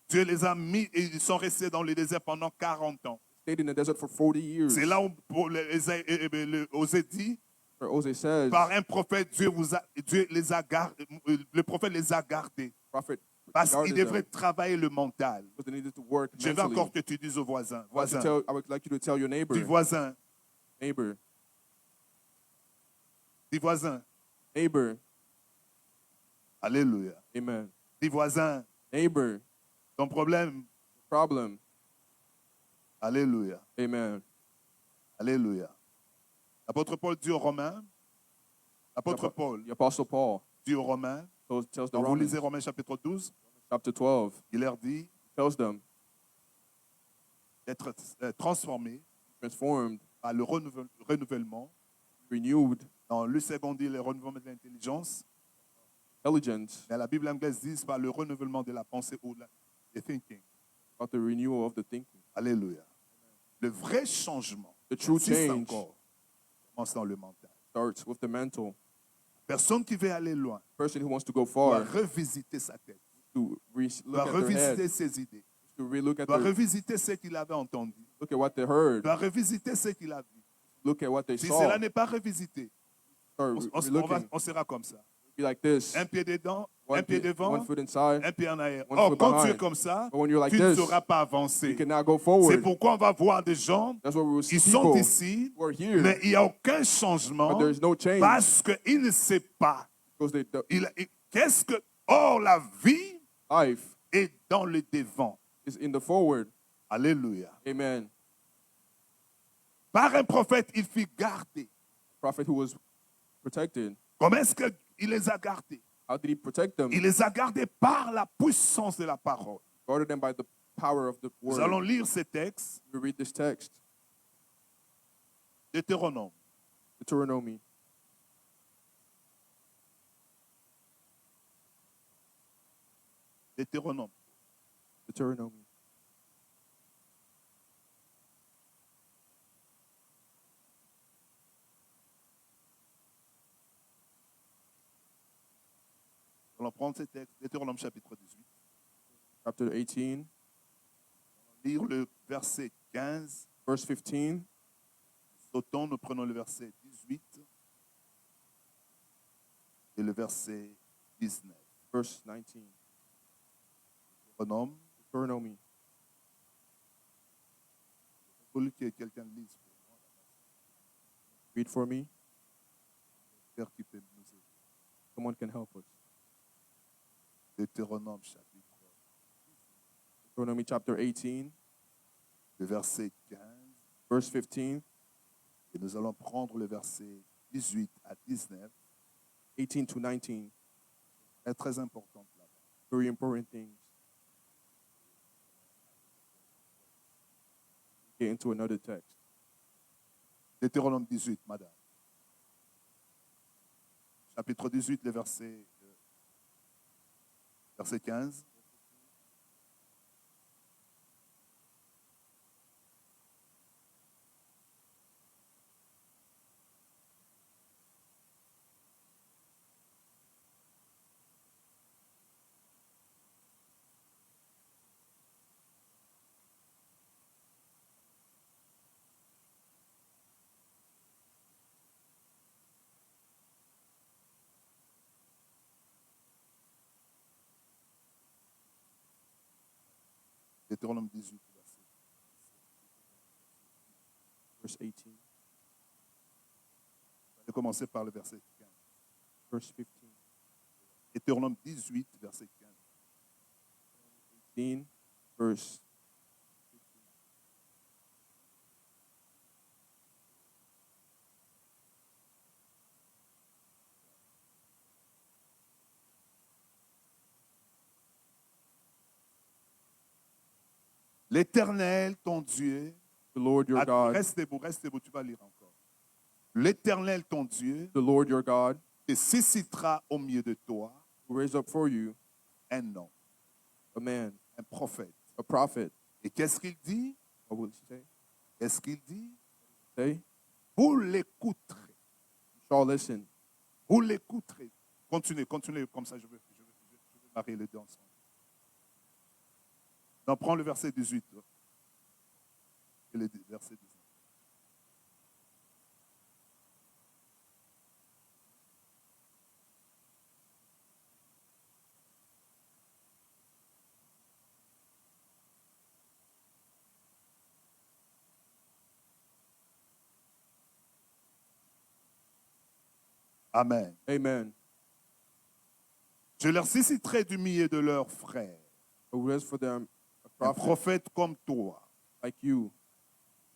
Dieu les a mis et ils sont restés dans le désert pendant 40 ans. Stayed in the desert for 40 years. C'est là où Osée dit, Where Osee says, par un prophète, Dieu les a gardés, le prophète les a gardés. prophet Parce qu'il guarded devrait them travailler le mental. because they needed to work Je veux mentally. encore que tu dises au voisin. I want to Voisin, I would like you to tell your neighbor, dis voisin, neighbor, dis voisin. neighbor, Alléluia. amen. Dis voisin, Neighbor, ton problème. problem, Alléluia. amen. Alléluia. L'apôtre Paul dit aux Romains, l'apôtre Paul The Apostle Paul dit aux Romains, tells the quand vous Romans, lisez Romains chapitre 12, chapter 12, il leur dit tells them, d'être transformés transformed, par le renouvellement. renewed, Dans le second dit le renouvellement de l'intelligence. intelligence, Mais la Bible anglaise dit par le renouvellement de la pensée ou de thinking. about the renewal of the thinking. Alléluia. Le vrai changement, The true j'insiste change encore, commence dans le mental. starts with the mental. Personne qui veut aller loin Person who wants to go doit far revisiter sa tête, to doit look at their revisiter head, ses idées, to relook at doit their, revisiter ce qu'il avait entendu, look at what they heard, doit revisiter ce qu'il a vu. look at what they Si saw, cela n'est pas revisité, start relooking. on sera comme ça. Be like this, Un pied dedans, one, un pied one devant, foot inside. un pied en arrière. one Or, foot quand tu es behind. comme ça, But when you're like tu ne this, sauras pas You avancer. cannot go C'est forward. pourquoi on va voir des gens, That's why we will see ils sont people ici, who are here, mais il n'y a aucun changement but there's no change parce qu'il ne sait pas. because Qu'est-ce que... Or, la vie life est dans le devant. is in the forward. Alléluia. Amen. Par un prophète, il fut gardé. Prophet who was protected. Comment est-ce qu'il les a gardés? How did he protect them? Il les a gardés par la puissance de la parole. Guarded them by the power of the Nous allons word. lire ces textes. We read this text, Deutéronome. Deuteronomy. Deutéronome. Deuteronomy. Nous allons prendre ces textes. Deutéronome chapitre 18. Chapter 18, Lire le verset 15. verse 15. Sautons, nous prenons le verset 18 et le verset 19. Verse 19. Deutéronome. Deuteronomy. Il faut que quelqu'un lise pour moi. Read for me. Père qui peut nous aider. Someone can help us. Deutéronome chapitre, Deuteronomy chapter 18, le verset 15. verse 15, Et nous allons prendre le verset 18 à 19. 18 to 19. C'est très important là-bas. Very important things. Get into another text. Deutéronome 18, madame. Chapitre 18, le verset 15. Deutéronome 18, verset. Verse 18, Je vais commencer par le verset 15. verse 15, Deutéronome 18, verset 15. 18, verse 15. L'Éternel, ton Dieu, The Lord your God, reste debout, tu vas lire encore. L'Éternel, ton Dieu, the Lord your God, te suscitera au milieu de toi who raised up for you un homme, a man, un prophète. a prophet. Et qu'est-ce qu'il dit? What will he say? Qu'est-ce qu'il dit? Say, Vous l'écouterez. you shall listen. Vous l'écouterez. Continuez comme ça, je vais marier les deux ensemble. Non, prends le verset 18. Et le verset 19. Amen. Amen. Je leur susciterai du milieu de leurs frères I will raise for them a un prophet prophète comme toi. like you.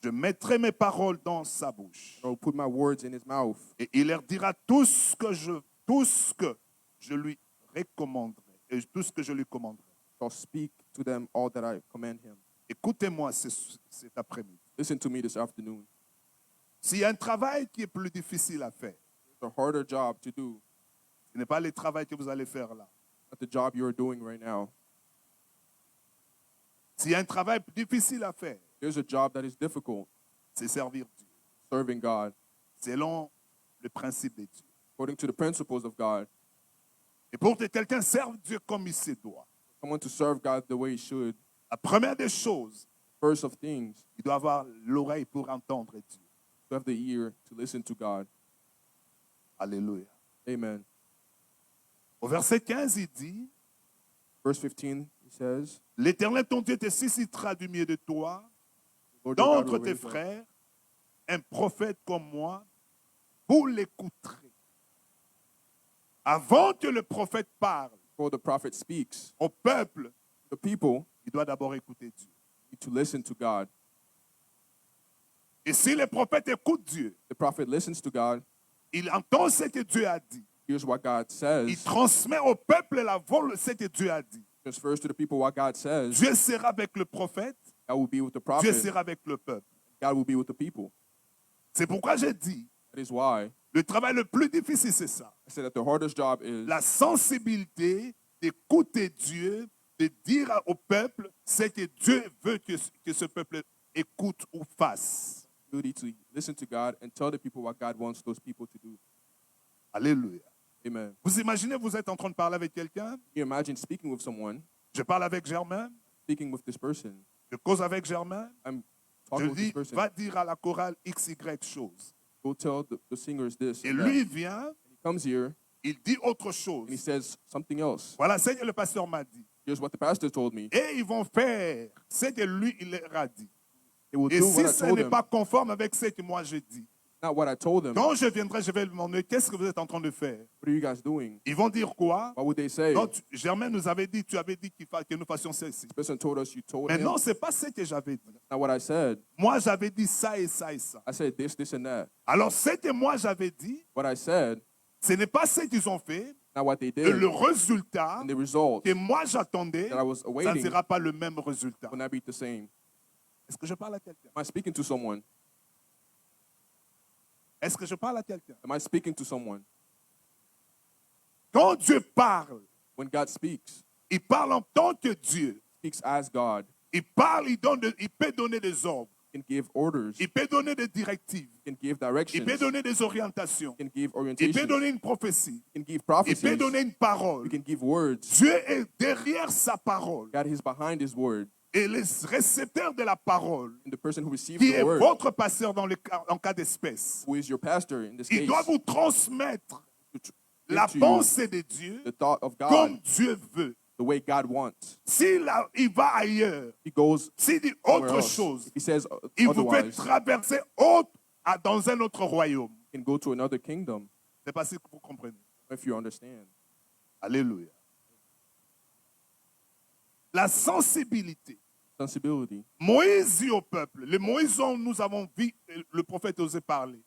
Je mettrai mes paroles dans sa bouche. I will put my words in his mouth. Et il leur dira tout ce que je lui recommanderai. Et tout ce que je lui commanderai. I'll speak to them all that I command him. Écoutez-moi cet après-midi. Listen to me this afternoon. S'il y a un travail qui est plus difficile à faire, It's a harder job to do, ce n'est pas le travail que vous allez faire là. not the job you're doing right now. S'il y a un travail difficile à faire, There's a job that is difficult, c'est servir Dieu, serving God, selon le principe de Dieu. according to the principles of God. Et pour que quelqu'un serve Dieu comme il se doit, Someone to serve God the way he should, la première des choses, first of things, il doit avoir l'oreille pour entendre Dieu. to have the ear to listen to God. Alléluia. Amen. Au verset 15, il dit, Verse 15, he says, l'Éternel ton Dieu te suscitera du milieu de toi, Lord your God d'entre will tes raise up frères, un prophète comme moi, vous l'écouterez. Avant que le prophète parle before the prophet speaks. au peuple, The people il doit d'abord écouter Dieu. need to listen to God. Et si le prophète écoute Dieu, The prophet listens to God, il entend ce que Dieu a dit. hears what God Il says, transmet au peuple ce que Dieu a dit. transfers to the people what God says. Dieu sera avec le prophète, God will be with the Dieu prophet. sera avec le peuple. God will be with the people. C'est pourquoi j'ai dit, That is why le travail le plus difficile, c'est ça. I said that the hardest job is La sensibilité d'écouter Dieu, de dire au peuple ce que Dieu veut que ce peuple écoute ou fasse. duty to listen to God and tell the people what God wants those people to do. Alléluia. Amen. Vous imaginez, vous êtes en train de parler avec quelqu'un, Can you imagine speaking with someone, je parle avec Germain, speaking with this person? je cause avec Germain, I'm je talking lui with this dis, person. va dire à la chorale XY chose. Go tell the singers this. Et And that. lui vient, He comes here il dit autre and he chose. says something else. Voilà ce que le pasteur m'a dit. Here's what the pastor told me. Et ils vont faire ce que lui, il leur a dit. They will Et do si what I ce told n'est them, pas conforme avec ce que moi je dis, not what I told them. quand je viendrai, je vais lui demander, qu'est-ce que vous êtes en train de faire? What are you guys doing? Ils vont dire quoi? What would they say? Non, Germain nous avait dit, tu avais dit que nous fassions ceci. This person told us you told Mais him. non, ce n'est pas ce que j'avais dit. Not what I said. Moi, j'avais dit ça et ça et ça. I said this, and that. Alors, ce que moi j'avais dit, What I said, ce n'est pas ce qu'ils ont fait. not what they Et did. le résultat And the result que moi j'attendais, that I was ça ne awaiting sera pas le même résultat. will not be the same. Est-ce que je parle à quelqu'un? Am I speaking to someone? Est-ce que je parle à quelqu'un? Am I speaking to someone? Quand Dieu parle, When God speaks, il parle en tant que Dieu. speaks as God, Il parle, il peut donner des ordres. can give orders, Il peut donner des directives. can give Il directions, peut donner des orientations. can give Il peut orientation, donner une prophétie. can give Il prophecies, peut donner une parole. he can give words. Dieu est derrière sa parole. God is behind his word. Et les récepteurs de la parole, And the person who receives qui the est word, votre pasteur en cas d'espèce, who is your pastor in this il case, doit vous transmettre to give la to you pensée de Dieu the thought of comme God, Dieu veut. the way God wants. Il va ailleurs, He goes s'il dit somewhere autre else. chose, If he says il vous fait otherwise, traverser dans un autre royaume. he can go to another kingdom, Je ne sais pas si vous comprenez. if you understand. Alléluia. La sensibilité. Sensibility. Moïse dit au peuple, le Moïse dont nous avons vu, le prophète osait parler.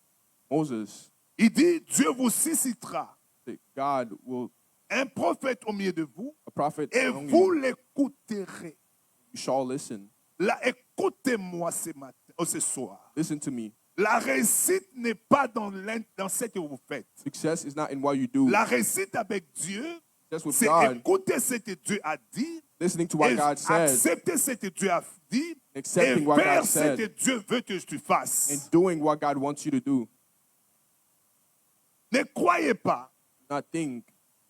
Moses, Il dit, Dieu vous suscitera that God will, un prophète au milieu de vous a prophet et among vous you, l'écouterez. you shall listen. Là, écoutez-moi ce soir. Listen to me. La réussite n'est pas dans ce que vous faites. Success is not in what you do. La réussite avec Dieu, Success with c'est God, écouter ce que Dieu a dit, listening to what et God says, accepter ce que Dieu a dit, et accepting what faire God ce said, que Dieu veut que tu fasses. and doing what God wants you to do. Ne croyez pas Not think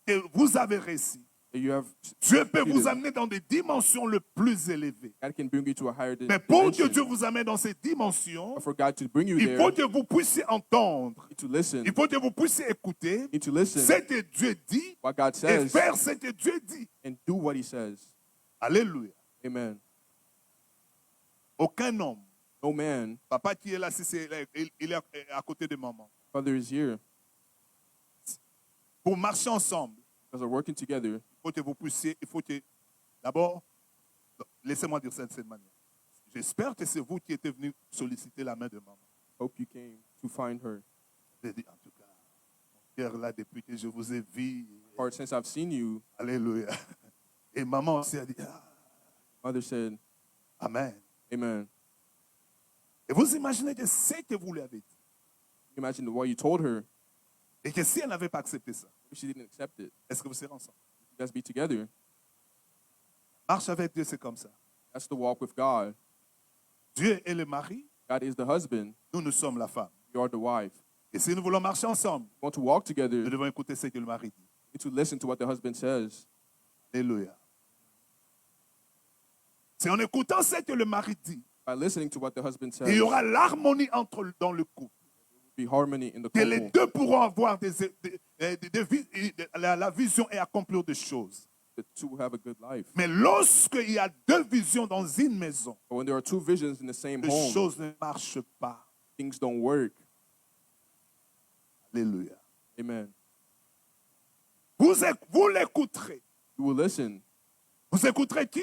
que vous avez réussi You have, Dieu peut vous succeeded. amener dans des dimensions les plus élevées. God can bring you to a higher Mais pour que dimension. Dieu vous amène dans ces dimensions, But for God to bring you il there, faut you que vous puissiez entendre. need to listen. Il faut que vous puissiez écouter You need to listen ce que Dieu dit what God et says faire ce que Dieu dit. and do what He says. Alléluia. Amen. Aucun homme, No man, papa qui est là, il est à côté de maman. Father is here Pour marcher ensemble, because we're working together. il faut que vous puissiez, il faut que, d'abord, laissez-moi dire ça de cette manière. J'espère que c'est vous qui êtes venu solliciter la main de maman. Hope you came to find her. J'ai dit, en tout cas, mon cœur là, depuis que je vous ai vu, Or since I've seen you, alléluia. Et maman aussi a dit, Mother said, Amen. Amen. Et vous imaginez que c'est que vous lui avez dit. Imagine what you told her. Et que si elle n'avait pas accepté ça, If she didn't accept it, est-ce que vous serez ensemble? you guys be together. Marche avec Dieu, c'est comme ça. That's the walk with God. Dieu est le mari, God is the husband. nous sommes la femme. You are the wife. Et si nous voulons marcher ensemble, You want to walk nous together, you devons écouter ce que le mari dit. need to listen to what the husband says. Alléluia. C'est en écoutant ce que le mari dit, By listening to what the husband says, il y there aura l'harmonie dans le couple. will be harmony in the Que les couple. deux pourront avoir la vision et accomplir des choses. The two will have a good life. Mais lorsqu'il y a deux visions dans une maison, But when there are two visions in the same les home, choses ne marchent pas. things don't work. Alléluia. Amen. Vous l'écouterez. You will listen. Vous écouterez qui?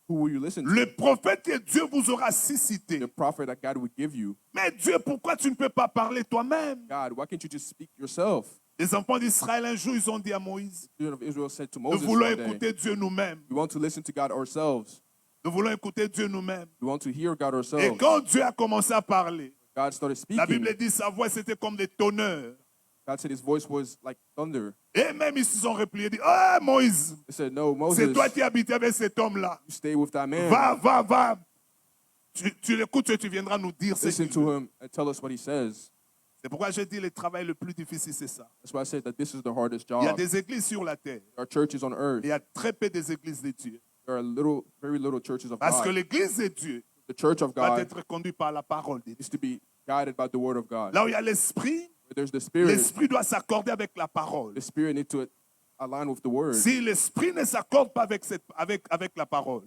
Who will you listen to? Le prophète que Dieu vous aura suscité. The prophet that God would give you. Mais Dieu, pourquoi tu ne peux pas parler toi-même? God, why can't you just speak yourself? Les enfants d'Israël, un jour, ils ont dit à Moïse, The children of Israel said to nous Moses voulons one day, écouter Dieu nous-mêmes. we want to listen to God ourselves. Nous voulons écouter Dieu nous-mêmes. We want to hear God Et ourselves. quand Dieu a commencé à parler, God started la speaking. Bible dit sa voix, c'était comme des tonneurs. God said his voice was like thunder. Et même ils se sont repliés et dit, ah Moïse, He said, no, Moses, c'est toi qui habitais avec cet homme-là. you stay with that man. Va. Tu l'écoutes et tu viendras nous dire ce Listen qu'il veut. to him and tell us what he says. C'est pourquoi je dis le travail le plus difficile, c'est ça. That's why I said that this is the hardest Il y a job. des églises sur la terre. There are churches on earth. Il y a très peu des églises de Dieu. There are very little churches of Parce que God. l'église de Dieu The church of doit God être conduite par la parole de Dieu. is to be guided by the word of God. Là où il y a l'esprit, Where there's the Spirit, l'esprit doit s'accorder avec la parole. the Spirit needs to align with the word. Si l'esprit ne s'accorde pas avec la parole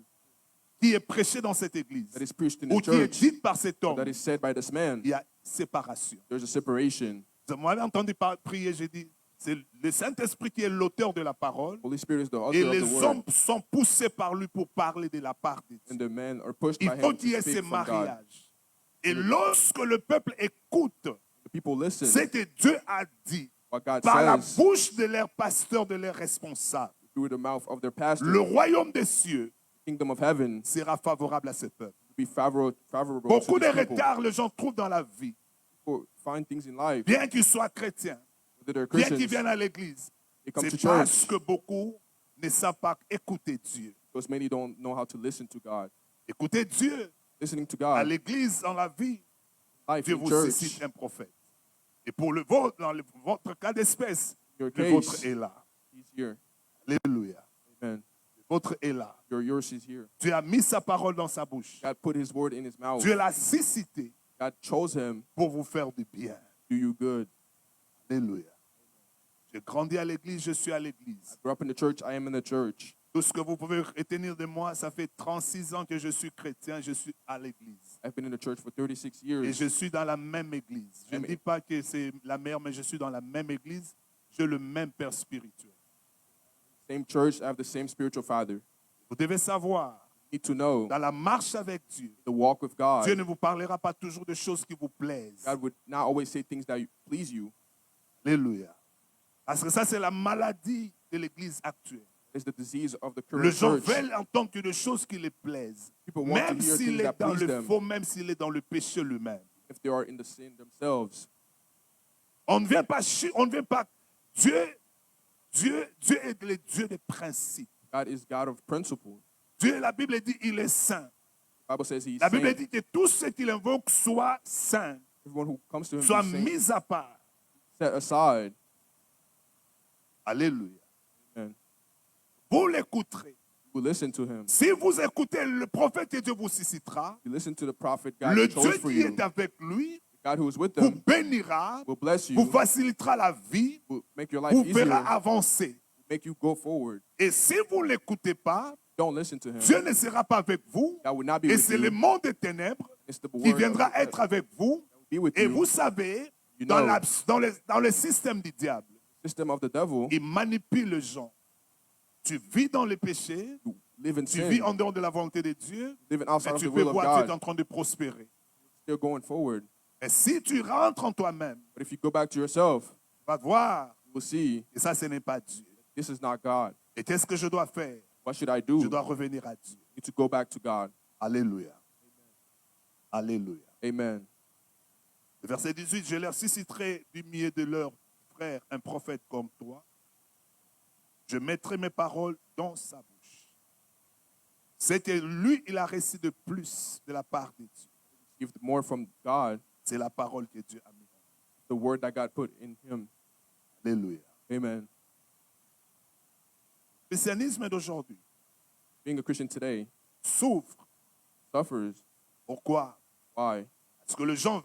qui est prêchée dans cette église That is preached in ou the qui est church, dite par cet homme, that is said by this man. il y a séparation. There's a separation. Vous m'avez entendu prier, j'ai dit, c'est le Saint-Esprit qui est l'auteur de la parole Holy Spirit is the et author of the les word. hommes sont poussés par lui pour parler de la part de Dieu. And the men are pushed Il by faut him qu'il y ait to ces speak from God. mariages. Et lorsque le peuple écoute The people listen ce que Dieu a dit what God par la says bouche de leurs pasteurs, de leurs responsables, through the mouth of their pastor. le royaume des cieux Kingdom of heaven sera favorable à ce peuple. be favorable to Beaucoup de these people. retards les gens trouvent dans la vie. People find things in life, Bien qu'ils soient chrétiens, whether they're bien qu'ils Christians, viennent à l'église, they come to c'est parce church que beaucoup ne savent pas écouter Dieu. because many don't know how to listen to God. Écoutez Dieu. Listening to À God, l'église, dans la vie, life Dieu in vous church, suscite un prophète. Et pour votre cas d'espèce, your le vôtre case, est là. he's here. Alléluia. Amen. Le vôtre est là. Yours is here. Dieu a mis sa parole dans sa bouche. God put his word in his mouth. Dieu l'a suscité God chose him pour vous faire du bien. to do you good. Alléluia. J'ai grandi à l'église, je suis à l'église. Grew up in the church, I am in the church. Tout ce que vous pouvez retenir de moi, ça fait 36 ans que je suis chrétien, je suis à l'église. I've been in the church for 36 Et years. je suis dans la même église. Je ne dis pas que c'est la meilleure, mais je suis dans la même église. J'ai le même père spirituel. Same church, I have the same spiritual father. Vous devez savoir, You need to know dans la marche avec Dieu, the walk with God. Dieu ne vous parlera pas toujours de choses qui vous plaisent. God would not always say things that please you. Alléluia. Parce que ça, c'est la maladie de l'église actuelle. It's the disease of the Les current gens church. veulent entendre que des choses qui les plaisent. People want Même to hear s'il things est that dans please le them, faux, même s'il est dans le péché lui-même. if they are in the sin themselves. On ne vient pas, Dieu est le Dieu des principes. God is God of principle. Dieu, la Bible dit, il est saint. The Bible says he's La Bible saint. dit que tout ce qu'il invoque soit saint, Everyone who comes to him soit is saint, mis à part. set aside. Alléluia. Amen. vous l'écouterez. You listen to him. Si vous écoutez le prophète que Dieu vous suscitera, You listen to the prophet God le chose Dieu for qui you. est avec lui God who is with vous them bénira, will bless vous you, facilitera la vie, will make your life vous easier, verra avancer. make you go forward. Et si vous ne l'écoutez pas, Don't listen to him. Dieu ne sera pas avec vous. God will not be Et with c'est you. le monde des ténèbres It's the qui word viendra of the être avec vous. be with Et you. vous savez, You dans, know. dans le système du diable, System of the devil, il manipule les gens. Tu vis dans le péché, you live in tu vis sin, en dehors de la volonté de Dieu, living mais outside of tu the peux will of voir que tu es God, en train de prospérer. still going forward. Et si tu rentres en toi-même, But if you go back to yourself, tu vas voir, you will see et ça, ce n'est pas Dieu. this is not God. Et qu'est-ce que je dois faire? What should I do? Je dois revenir à Dieu. I need to go back to God. Alléluia. Alléluia. Amen. Le verset 18, je leur susciterai du milieu de leurs frères un prophète comme toi. Je mettrai mes paroles dans sa bouche. C'était lui, il a reçu de plus de la part de Dieu. Give more from God, C'est la parole que Dieu a mise. the word that God put in him. Alléluia. Amen. Le christianisme d'aujourd'hui Being a Christian today souffre. suffers. Pourquoi? Why? Parce que les gens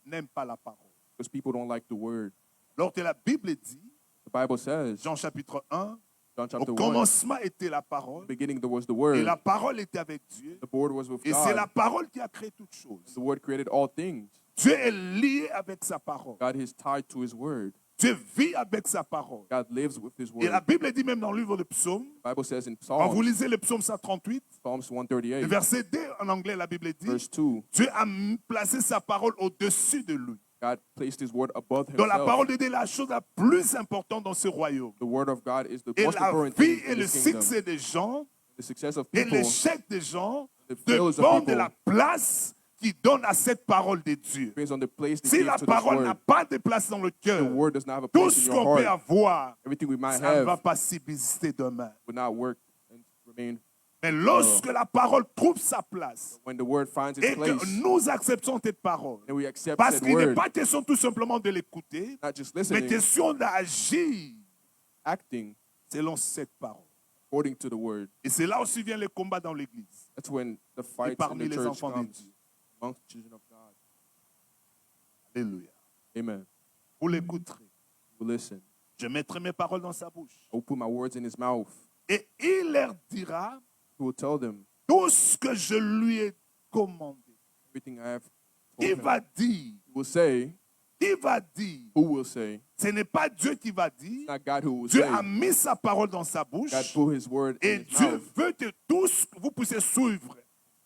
n'aiment pas la parole. Because people don't like the word. Alors que la Bible dit, The Bible says, Jean chapitre 1, John au chapter 1, commencement était la parole, beginning there was the et word. la parole était avec Dieu, The word was with et c'est la God. parole qui a créé toutes choses. The word created all things. Dieu est lié avec sa parole. God is tied to his word. Dieu vit avec sa parole. God lives with his Et la word. Bible dit même dans le livre de Psaumes, The Bible says in quand vous Psalms, lisez le psaume 138, Psalms le 138, verset 2 en anglais, la Bible dit, verse 2, Dieu a placé sa parole au-dessus de lui. God placed his word above Donc la himself. parole de Dieu est la chose la plus importante dans ce royaume. The word of God is the Et most la important vie thing et in le this kingdom. succès des gens The success of et people, l'échec des gens the failures of dépendent de people, la place qu'ils donnent à cette parole de Dieu. depends on the place they Si give la to this parole n'a word. pas de place dans le The cœur, word does not have a tout place in ce your qu'on peut heart. avoir, Everything we might ça ne va have pas subsister demain. will not work and remain. Mais lorsque la parole trouve sa place When the word finds its et place, que nous acceptons cette parole, and we accept parce that qu'il n'est word, pas question tout simplement de l'écouter, not just mais listening, question d'agir acting selon cette parole. according to the word. Et c'est là aussi vient le combat dans l'église That's when the et fight in parmi the les church enfants de comes Dieu. amongst the children of God. Alléluia. Amen. Vous l'écouterez. We listen. Je mettrai mes paroles dans sa bouche. I will put my words in his mouth. Et il leur dira He will tell them tout ce que je lui ai commandé. everything I have Il told him. va dire, He will say, who will say, ce n'est pas Dieu qui va dire. not God who will Dieu say. a mis sa parole dans sa bouche God put his word et in his Dieu mouth. veut que tous vous puissiez suivre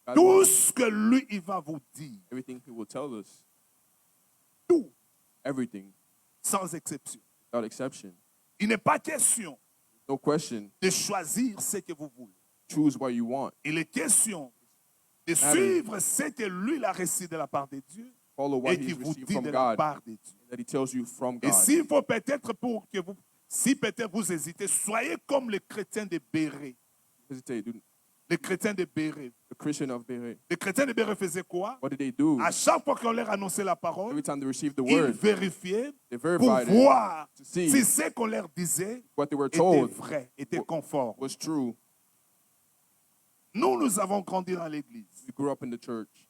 God tout wants ce que lui il va vous dire. everything he will tell us. Tout, Everything, sans exception. without exception. Il n'est pas question No question. de choisir ce que vous voulez. Choose what you want. Il est question de suivre ce que lui il a reçu de la part de Dieu Follow what et qui he's vous received dit from de la God, part de Dieu. that he tells you from Et God. s'il faut peut-être pour que vous, si peut-être vous hésitez, soyez comme les chrétiens de Béret. Hesitate. Les chrétiens de Béret. The Christian of Berea. Les chrétiens de Béret faisaient quoi? What did they do? À chaque fois qu'on leur annonçait la parole, Every time they received the ils word, vérifiaient they pour verified it voir to see si ce qu'on leur disait what they were était told vrai, était conforme. was true. Nous avons grandi dans l'église. We grew up in the church.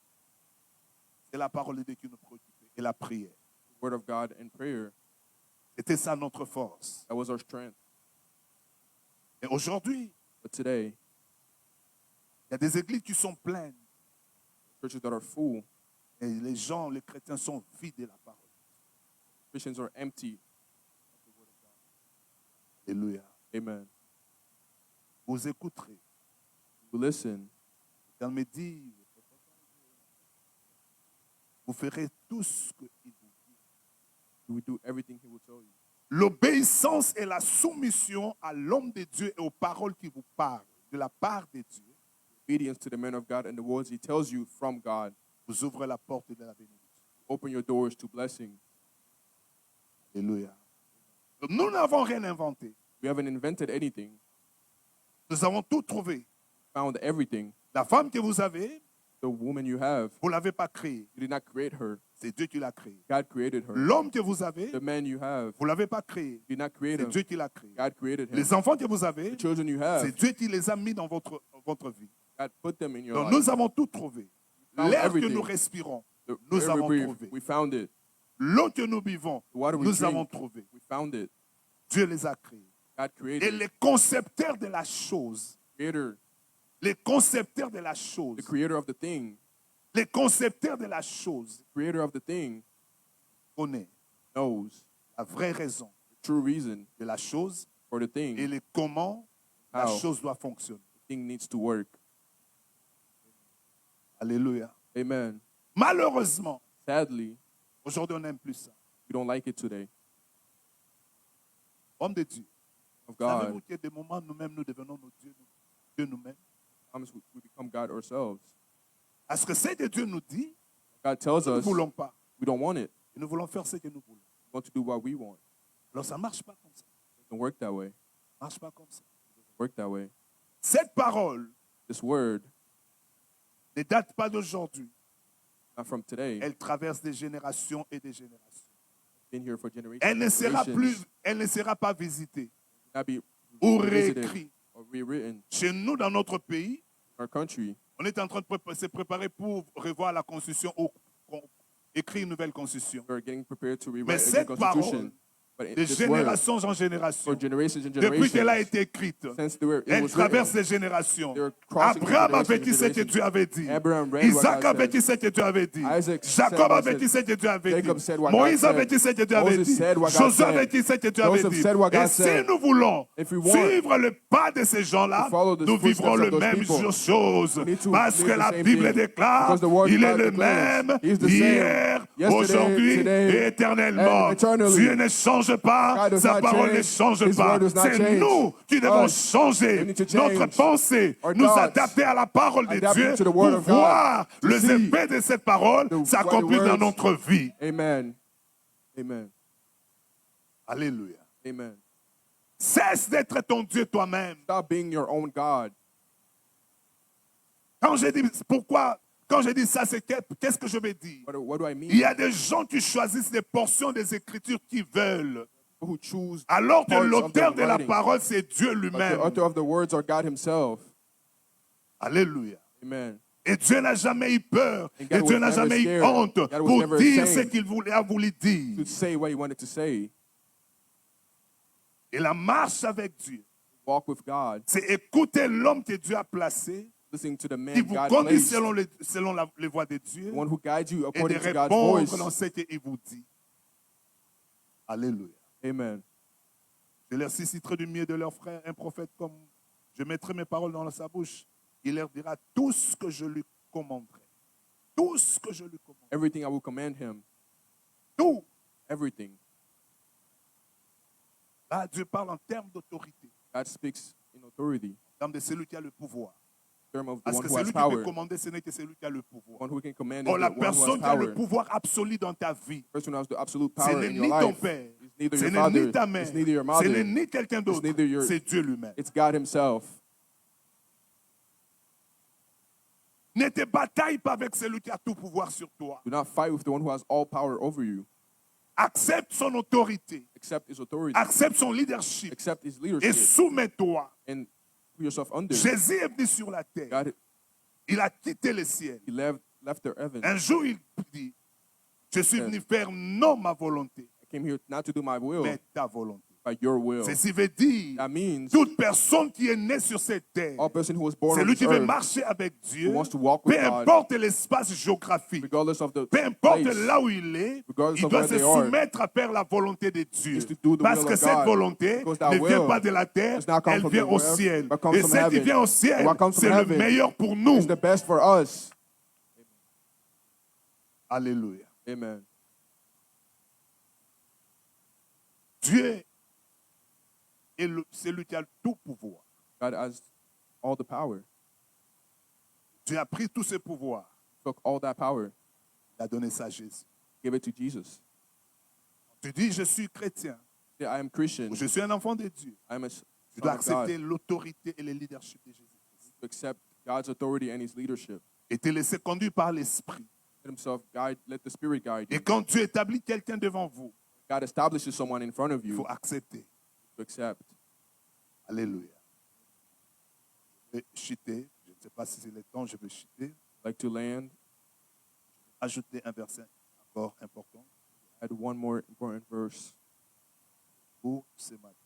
C'est la parole de Dieu qui nous préoccupait et la prière. The word of God and prayer, C'était ça notre force. that was our strength. Et aujourd'hui, But today, il y a des églises qui sont pleines churches that are full, et les gens, les chrétiens sont vides de la parole. Christians are empty. Alléluia. Amen. Vous écouterez. You listen. Quand me dit, vous ferez tout ce qu'il vous dit. You will do everything he will tell you. L'obéissance et la soumission à l'homme de Dieu et aux paroles qui vous parlent de la part de Dieu Obedience to the man of God and the words he tells you from God. vous ouvre la porte de la bénédiction. Open your doors to blessing. Alléluia. Donc, nous n'avons rien inventé. We haven't invented anything. Nous avons tout trouvé. Found everything. La femme que vous avez, The woman you have, Vous ne l'avez pas créée. you did not create her. C'est Dieu qui l'a créée. God created her. L'homme que vous avez, The man you have, vous ne l'avez pas créé. you did not create C'est him. Dieu qui l'a créé. God created him. Les enfants que vous avez, The children you have, c'est Dieu qui les a mis dans votre vie. God put them in your Donc life. nous avons tout trouvé. found L'air que everything. nous respirons, The nous air we avons breathe, trouvé. we found it. L'eau que nous buvons, The water we nous drink, avons trouvé. we found it. Dieu les a créés. God Et created les concepteurs de la chose, creator, les concepteurs de la chose, the creator of the thing, les concepteurs de la chose creator of the thing connaissent knows la vraie raison the true reason de la chose for the et thing. les comment la How chose doit fonctionner. The thing needs to work. Alléluia. Amen. Malheureusement, Sadly, aujourd'hui on n'aime plus ça. we don't like it today. Homme de Dieu, Of savez-vous God, qu'il y a des moments nous-mêmes nous devenons nos dieux, Dieu nous-mêmes. sometimes we become God ourselves. Parce que ce que Dieu nous dit, God tells nous ne us voulons pas. we don't want it. Et nous voulons faire ce que nous voulons. We want to do what we want. Alors ça ne marche pas comme ça. It doesn't work that way. It Ça ne marche pas comme ça. doesn't work that way. Cette parole This word, ne date pas d'aujourd'hui. not from today, Elle traverse des générations et des générations. been here for generations. Elle ne sera generations. elle ne sera pas visitée Not be ou revisited réécrite. or rewritten. Chez nous, dans notre pays, Our country, on est en train de se préparer pour revoir la constitution ou écrire une nouvelle constitution. we're getting prepared to Mais rewrite a new cette constitution. parole, But in de this word, génération en génération, for generations and depuis qu'elle a generations, été écrite, since it elle was traverse written, les générations. they were crossing Abraham a generations vécu and ce que generations. Dieu avait dit. Abraham read what Isaac God a said. vécu ce que Dieu avait dit. Isaac Jacob said a what vécu ce que Dieu avait Jacob dit. said what Moïse God a vécu ce que Dieu avait Moses dit. said what God Josué a said. vécu ce que Dieu avait Joseph dit. said what God Et si said. nous voulons If we want suivre le pas de ces gens-là, to follow the nous footsteps vivrons of le those même people, chose. we need to Parce live que the la same Bible thing. déclare, Because the word il est God le declares, même He is the hier, same yesterday, aujourd'hui today, et éternellement. and eternally. Dieu ne change pas, God does sa not parole ne change. change His pas. word does not C'est change. nous qui devons Us, changer we need to change notre pensée, our nous thoughts, adapter à la parole de adapt Dieu to the pour word of God, voir to les see effets de cette parole the- s'accomplir what the dans words- notre vie. Amen. Amen. Alléluia. Amen. Cesse d'être ton Dieu toi-même. Stop being your own God. Quand je dis ça, c'est qu'est-ce que je veux dire? What do I mean? Il y a des gens qui choisissent des portions des Écritures qu'ils veulent, People who choose alors que parts of l'auteur the de la writing, parole, c'est Dieu but the lui-même. author of the words are God Himself. Alléluia. Amen. Et Dieu n'a jamais eu peur, And et God Dieu was n'a never jamais eu scared. honte God was pour never dire ce ashamed qu'il a voulu dire. To say what He wanted to say. Et la marche avec Dieu, Walk with God. c'est écouter l'homme que Dieu a placé, Listening to the man qui vous God conduit placed. selon les voies de Dieu, The one who guides you et de according to God's répondre voice. dans ce qu'il vous dit. Alléluia. Amen. Je leur susciterai du milieu de leurs frères un prophète comme je mettrai mes paroles dans sa bouche. Il leur dira tout ce que je lui commanderai. Tout ce que je lui commanderai. Everything I will command him. Tout. Everything. Là, Dieu parle en termes d'autorité, God speaks in authority. en termes de celui qui a le pouvoir. In terms of the Parce one que who has celui qui peut power. commander, ce n'est que celui qui a le pouvoir. One who can command Or is la the one who has personne qui a le power. pouvoir absolu dans ta vie, The person who has the absolute ce power n'est in your ni ton life. père, It's neither ce your n'est father. ni ta mère, It's neither your ce mother. n'est ni quelqu'un d'autre, neither your- c'est Dieu lui-même. It's God Himself. Ne te bataille pas avec celui qui a tout pouvoir sur toi. Do not fight with the one who has all power over you. Accepte son autorité, Accept His authority. accepte son leadership Accept His et leadership. soumets-toi. And put yourself under. Jésus est venu sur la terre. God, Il a quitté le ciel. He left the heaven. Un jour, il dit, je suis Yes. venu faire non ma volonté, I came here not to do my will, mais ta volonté. but your will. Ceci veut dire, That means toute personne qui est née sur cette terre, all person who was born on celui this qui veut earth, marcher avec Dieu, who wants to walk with peu God, importe l'espace géographique, regardless of the peu importe place, là où il est, regardless il of doit where se they are, soumettre à faire la volonté de Dieu. is to do the Parce will que of cette God. volonté Because that ne vient will pas de la terre, does not come elle from vient the au earth, ciel. but comes Et from celle qui heaven. vient au ciel, And what comes c'est from le heaven meilleur pour nous. It's the best for us. Alléluia. Amen. Dieu est celui qui a tout pouvoir. God has all the power. Dieu a pris tout ce pouvoir, Took all that power, il a donné ça à Jésus. gave it to Jesus. Tu dis, je suis chrétien, Say, I am Christian. ou je suis un enfant de Dieu. I am a Tu son dois of God. accepter l'autorité et le leadership de Jésus-Christ. To accept God's authority and His leadership. et te laisser conduire par l'Esprit. Let the Spirit guide Et you. quand Dieu établit quelqu'un devant vous, God establishes someone in front of il you faut accepter. to accept. Alléluia. Je vais chuter. Je ne sais pas si c'est le temps, je vais chuter. Like to land, Ajouter un verset encore important add one more important verse. pour ce matin.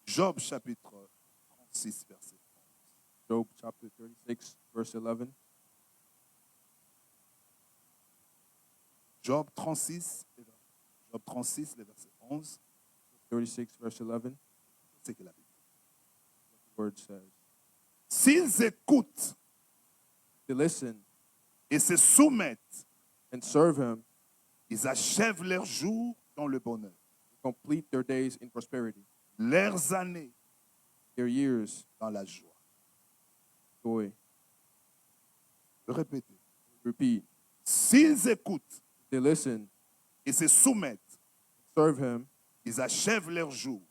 Job chapitre 36, verset 11. Job chapter 36, verse 11. Job 36, Job 36, le verset 11. 36, verse 11. C'est que la Bible. The word says, S'ils écoutent they listen et se soumettent, and serve him, ils achèvent leurs jours dans le bonheur, complete their days in prosperity, leurs années their years, dans la joie. joy. Je vais répéter. Repeat. S'ils écoutent They listen, et se soumettent, serve him, ils achèvent leurs jours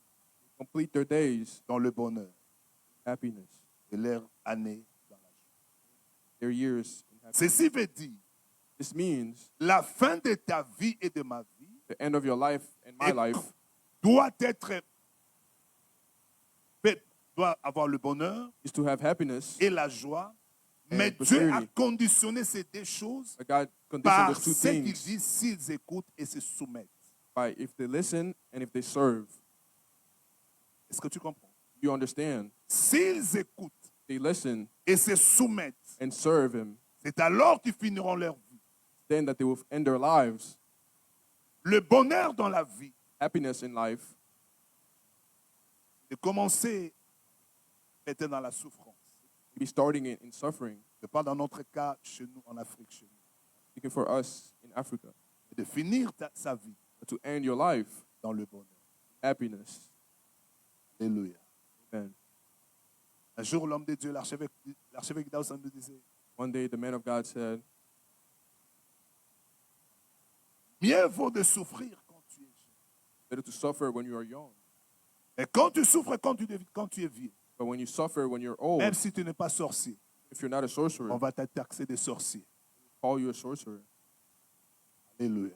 complete their days, dans le bonheur happiness, et leurs années dans la joie. their years in happiness. Ceci veut dire This means la fin de ta vie et de ma vie the end of your life and my life doit être doit avoir le bonheur is to have happiness. et la joie, And mais Dieu a prosperity. conditionné ces deux choses But God conditioned par those two ce qu'il things dit s'ils écoutent et se soumettent. by if they listen and if they serve. Est-ce que tu comprends? You understand? S'ils écoutent They listen et se soumettent, and serve him, c'est alors qu'ils finiront leur vie. then that they will end their lives. Le bonheur dans la vie, Happiness in life de commencer était dans la souffrance. be starting in suffering. Je parle dans notre cas chez nous en Afrique, chez nous. Speaking for us in Africa, Et de finir sa vie but to end your life, dans le bonheur. happiness. Alléluia. Amen. Un jour, l'homme de Dieu, l'archevêque Dawson nous disait, One day the man of God said, mieux vaut de souffrir quand tu es jeune. better to suffer when you are young. Et quand tu souffres, quand tu es vieux, But when you suffer when you're old, même si tu n'es pas sorcier, if you're not a sorcerer, on va te taxer de sorcier. call you a sorcerer. Alléluia.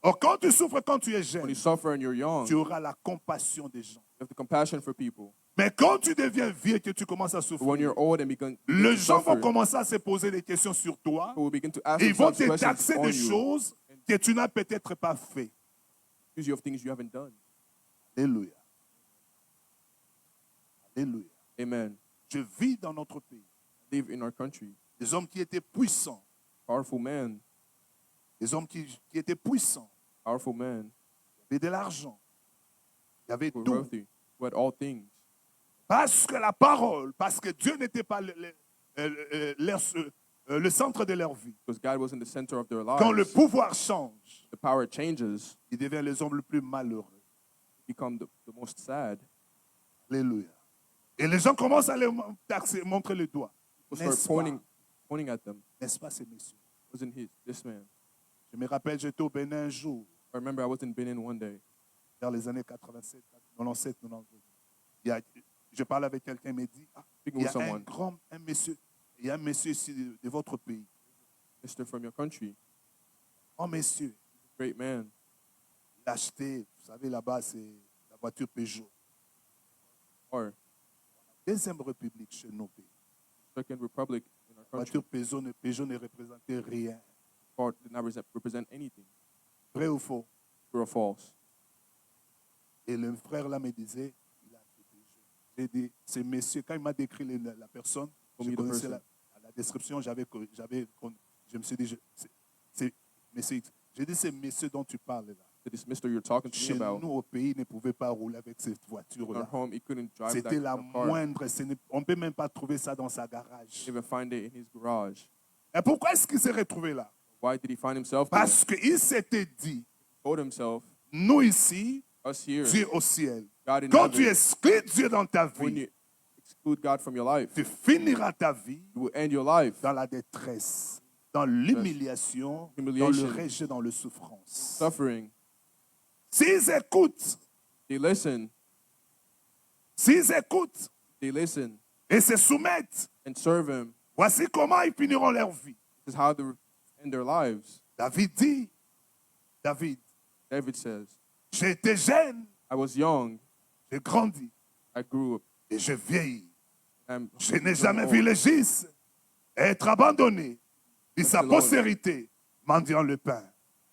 Or, quand tu souffres, quand tu es When jeune, you suffer and you're young, tu you auras la compassion des gens. have the compassion for people. Mais quand tu deviens vieux et que tu commences à But when souffrir, you're old and begin les to gens vont suffer, commencer à se poser des questions sur toi. people will begin to ask Et ils vont themselves te questions taxer on des you, choses que tu n'as peut-être pas fait. accuse you of things you haven't done. Alléluia. Alléluia. Amen. Je vis dans notre pays Live in our country. des hommes qui étaient puissants, Powerful man, des hommes qui étaient puissants, powerful man, qui avaient de l'argent, qui avaient who were tout. wealthy, who had all things. Parce que la parole, parce que Dieu n'était pas le centre de leur vie. Because God was in the center of their Quand le lives. pouvoir change, The power changes, ils deviennent les hommes les plus malheureux. become the most sad. Alléluia. Et les gens commencent à les taxer, montrer le doigt. People start N'est-ce pointing at them. N'est-ce pas, ces messieurs? Wasn't this man? Je me rappelle, j'étais au Bénin un jour, I remember I was in Benin one day, vers les années 87, 97, 98. Je parlais avec quelqu'un, il m'a dit, speaking il y with a someone, il y a un monsieur ici de votre pays. Mr. from your country, Oh, monsieur, great man. il a acheté, vous savez, là-bas, c'est la voiture Peugeot. Or Deuxième République chez nos pays. Second Republic in our La country. voiture Peugeot ne représentait rien. Ford did not represent anything. Vrai ou faux? True or false. Et le frère là me disait, il a acheté Peugeot. J'ai dit, c'est monsieur, quand il m'a décrit la personne, je Told me the connaissais person. la description, je me suis dit, c'est monsieur X. J'ai dit, c'est monsieur dont tu parles là. This Mr. you're talking to Chez me about, nous, au pays, il ne pouvait pas rouler avec cette in our voiture-là. home, he couldn't drive C'était la that car. moindre. On ne peut même pas trouver ça dans sa garage. Even find it in his garage. Et pourquoi est-ce qu'il s'est retrouvé là? Why did he find himself there? Parce qu'il s'était dit, Told himself, nous ici, us here, Dieu au ciel. God in Quand tu heaven, exclus Dieu dans ta when vie, you exclude God from your life, tu finiras ta vie you will end your life dans la détresse, dans l'humiliation, dans le Humiliation. rejet, dans la souffrance. suffering. S'ils écoutent, They listen, et se soumettent, and serve Him. voici comment ils finiront leur vie. This is how they end their lives. David dit, David, David says, j'étais jeune, I was young, j'ai grandi I grew up, et je vieillis. and Je n'ai jamais vu le Légis être abandonné, et sa postérité mendiant le pain.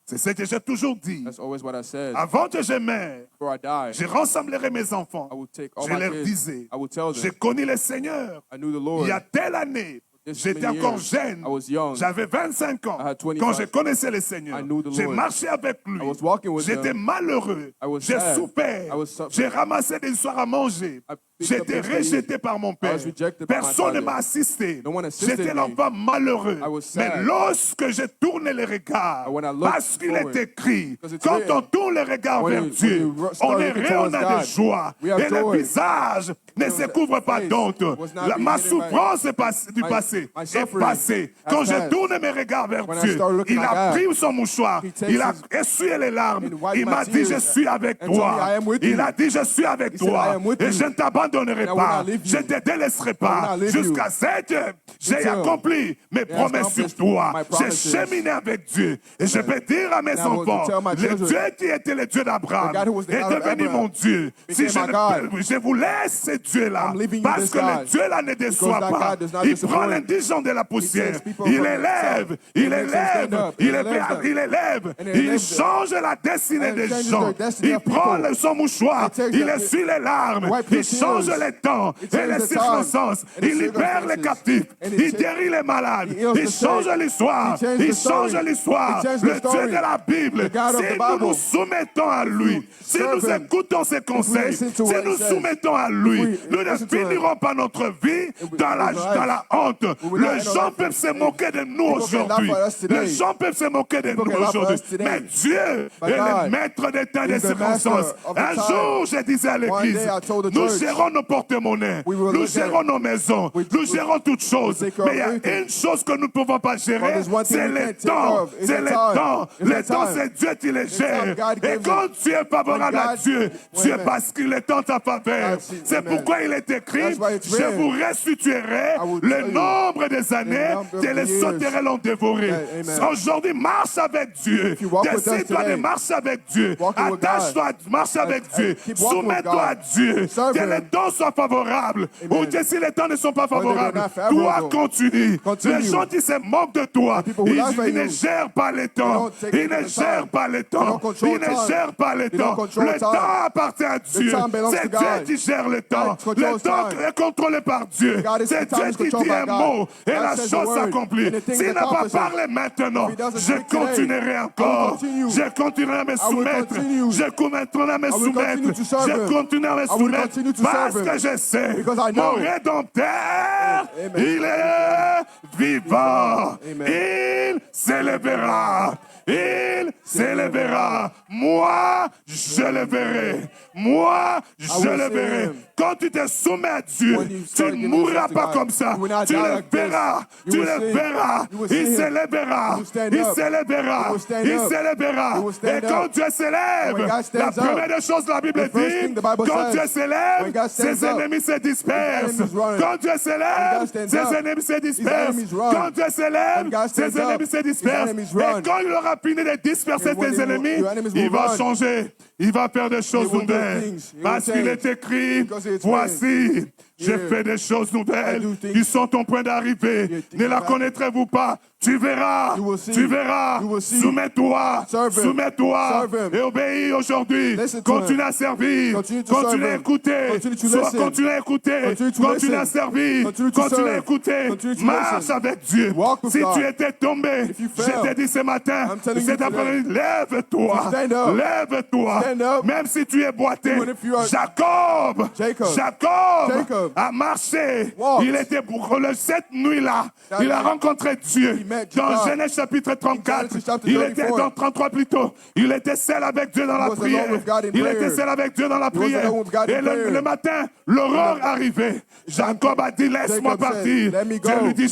C'est ce que j'ai toujours dit. That's always what I said. Avant que je meure, Before I die, je rassemblerai mes enfants. I will take all Je my leur kids. disais, I will tell j'ai them, connu le Seigneur I knew the il Lord. y a telle année. This J'étais many encore years. jeune. I was young. J'avais 25 ans. I had 25. Quand je connaissais le Seigneur, I knew the j'ai Lord. marché avec lui. I was walking with J'étais him. malheureux. I was J'ai sad. souffert. I was suffering. J'ai ramassé des soirs à manger. I picked up J'étais things to eat. rejeté par mon père. was rejected by my Personne ne father. m'a assisté. No one assisted J'étais me. l'enfant malheureux. I was Mais sad. lorsque je tournais les regards, And when I looked parce qu'il forward, est écrit, because it's quand written, on tourne les regards when vers you- Dieu, when you on start est looking rayonnant towards de God, joie. we have Et le joy. visage ne se couvre pas face d'honte. was not Ma being hidden by- souffrance du My- passé my est suffering passée. has Quand je passed. tourne mes regards vers When I Dieu, start looking il at a God, pris son mouchoir, He takes il a his- essuyé les larmes, and wiped il my m'a dit, je tears suis avec and told me, toi. I am with Il you. a dit, je suis avec He said, I toi. am with Et you. je ne t'abandonnerai And I will pas. not leave Je you. ne te délaisserai I pas. will not leave you. Jusqu'à ce que j'ai Until accompli mes promesses sur accomplished toi. my J'ai promises. cheminé avec Dieu. Et je peux dire à mes And I will enfants, tell my le children, Dieu qui était le Dieu d'Abraham the God who was the est God of devenu Abraham mon Dieu. Si became my God. je vous laisse ce Dieu-là, I'm leaving you parce this que le God. Dieu-là ne déçoit that pas. God does not Il disappoint. prend l'indigent de la poussière. takes people Il from élève, themselves. il He makes them stand élève, up. il He elevates them. élève. And he Il elevates them. change la destinée And des changes gens. their destiny Il of prend people. son mouchoir, He takes il the- essuie les larmes, wipe il your change tears. les temps He et changes les the time circonstances. and the Il libère les circumstances. captifs, And he il cha- guérit les malades, he heals il the change sick. l'histoire, He changes il the story. change l'histoire. He changes Le the Dieu story. de la Bible, The God of si the nous Bible. nous soumettons à lui, si serve nous him, écoutons ses conseils, listen to si what he nous says, soumettons à lui, we nous ne listen to him, finirons pas notre vie dans la honte. will not Les end our gens life peuvent se moquer de nous People can laugh aujourd'hui. at us today. Les gens peuvent se moquer de People nous can laugh at aujourd'hui. us today. Mais Dieu But est le God maître des temps et des is the circonstances. master of the Un time. jour, je disais à One l'église, day I told the nous church, gérons nos porte-monnaies, we will nous look gérons at- nos maisons, nous gérons toutes choses. take care Mais il y a of everything. une chose que nous ne pouvons pas But gérer, there's one thing c'est we le can't take temps. care of. It's C'est the le time. temps. It's Le the temps, time. c'est Dieu qui les gère. time God Et gives quand them. tu es favorable When à God- Dieu, tu es Amen. parce qu'il est en ta faveur. That's it. C'est Amen. pourquoi il est écrit, That's why it's je written. vous restituerai I will le tell you nombre des années number of que les years. sauterelles l'ont dévoré. Amen. Aujourd'hui, marche avec Dieu. If you walk with us Décide-toi de today, marcher avec Dieu. walking with Attache-toi, marche avec Dieu. keep walking with Soumets-toi à God. Dieu. Serve Que les him. temps soient favorables. Amen. Ou que si les temps ne sont pas they're favorables, not favorable, toi continue. continue. Les gens qui se moquent de toi, people who laugh at ils ne you, gèrent pas les temps. don't take Ils ne the gèrent time. pas les They temps. don't control Ils ne time. gèrent pas les They don't temps. control Le time. temps appartient à Dieu. time belongs C'est to Dieu God. qui gère le temps. God Le controls temps time. est contrôlé par Dieu. God is- C'est time Dieu is qui dit controlled un by God. mot et God la says the chose word, s'accomplit. and the thing S'il n'a pas accomplishes. parlé maintenant, If he doesn't je speak today, continuerai encore. I will continue. Je continuerai à me will soumettre. continue. Je continuerai à me will soumettre. continue to serve Je him. continuerai à me will soumettre continue to parce serve him. que je sais Because I mon know. Rédempteur, Amen. il est vivant. Amen. Il s'élèvera. Il s'élèvera. Moi, je le verrai. Moi, je will le see verrai. him. Quand tu te soumets à Dieu, When you tu start ne giving mourras yourself to pas God, comme ça. you will not Tu die le like this. verras. You Tu will le see. verras. You will see Il him. s'élèvera. You will stand Il up. s'élèvera. You will stand Il up. s'élèvera. You will stand Et quand up. Dieu s'élève, When God la stands up, première des choses, la Bible the first dit, thing the Bible quand says, Dieu s'élève, when God stands ses up, ennemis se dispersent. his enemies run. Quand Dieu s'élève, When God stands ses up, ennemis se his dispersent. enemies run. Quand Dieu s'élève, When God ses stands up, ennemis se his dispersent. enemies Et run. quand il aura fini de disperser And when tes he will- ennemis, your enemies il will va run. changer. Il va faire des choses will do nouvelles. things. He will Parce qu'il change. est écrit, Because it's voici, je Here. fais des choses nouvelles I do things. qui sont au point d'arriver. You think Ne la about it. connaîtrez-vous pas? Tu verras. You will see. Tu verras. You will see. Soumets-toi. Serve him. Soumets-toi. Serve him. Et obéis aujourd'hui. Listen to Continue him. à servir. Continue to Continue serve à him. écouter. Continue to Sois- listen. Continue à écouter. Continue to Continue à listen. servir. Continue to Continue à serve. écouter. Continue to Marche listen. avec Dieu. Walk with Si God. tu étais tombé, If you je fell, t'ai dit ce matin, I'm telling you cet après-midi, lève-toi. To stand up. Lève-toi. Stand up. Même si tu es boité. Even if you are- Jacob. Jacob. Jacob. Jacob a marché. walked. Il était pour cette nuit-là. That Il a night, rencontré Dieu. he met Dans God. Genèse chapitre 34, Genesis chapter il était 34. dans 33 plutôt. Il était seul avec Dieu dans la was alone prière. with God in Il prayer. était seul avec Dieu dans la was prière. alone with God in Et prayer. le matin, l'aurore arrivait. Jacob a dit, laisse-moi Jacob said, partir. "Let me go." Dieu lui dit,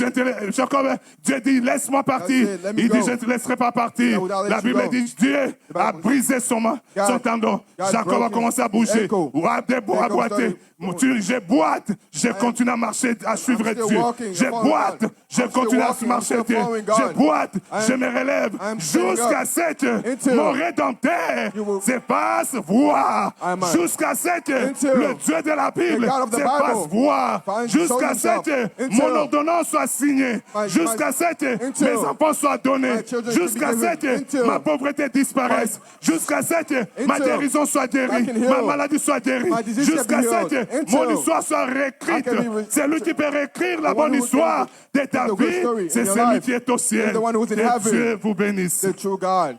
Dieu dit, laisse-moi partir. said, "Let me Il dit, go." je ne te laisserai pas partir. I will not let La you Bible go. dit, Dieu a brisé son tendon. God Jacob a broke commencé à his bouger. ankle. Ou à Jacob boiter. Je boite. Je continue à marcher, à suivre still Dieu. walking, Je following boite. God. Je I'm still continue à walking, I'm marcher still Dieu. following God. Je boite. Je I'm- me relève. I'm standing Jusqu'à up ce que until mon Rédempteur you will- se fasse voir. Amen. Jusqu'à ce que Until le Dieu de la Bible the God of the se fasse Bible voir. show Jusqu'à ce himself. que Until mon ordonnance soit signée. my- Jusqu'à ce que until mes enfants soient donnés. my children should be Jusqu'à ce given. que Until ma pauvreté disparaisse. Jusqu'à ce que ma until guérison soit guérie. I can heal. Ma maladie soit guérie. My disease can Jusqu'à be ce healed. que Until mon histoire soit réécrite. I can be C'est lui qui peut réécrire la the one bonne who can histoire de ta the good vie. story C'est in your celui life. qui est au ciel. He's the one who's in Que heaven. Dieu vous bénisse. The true God.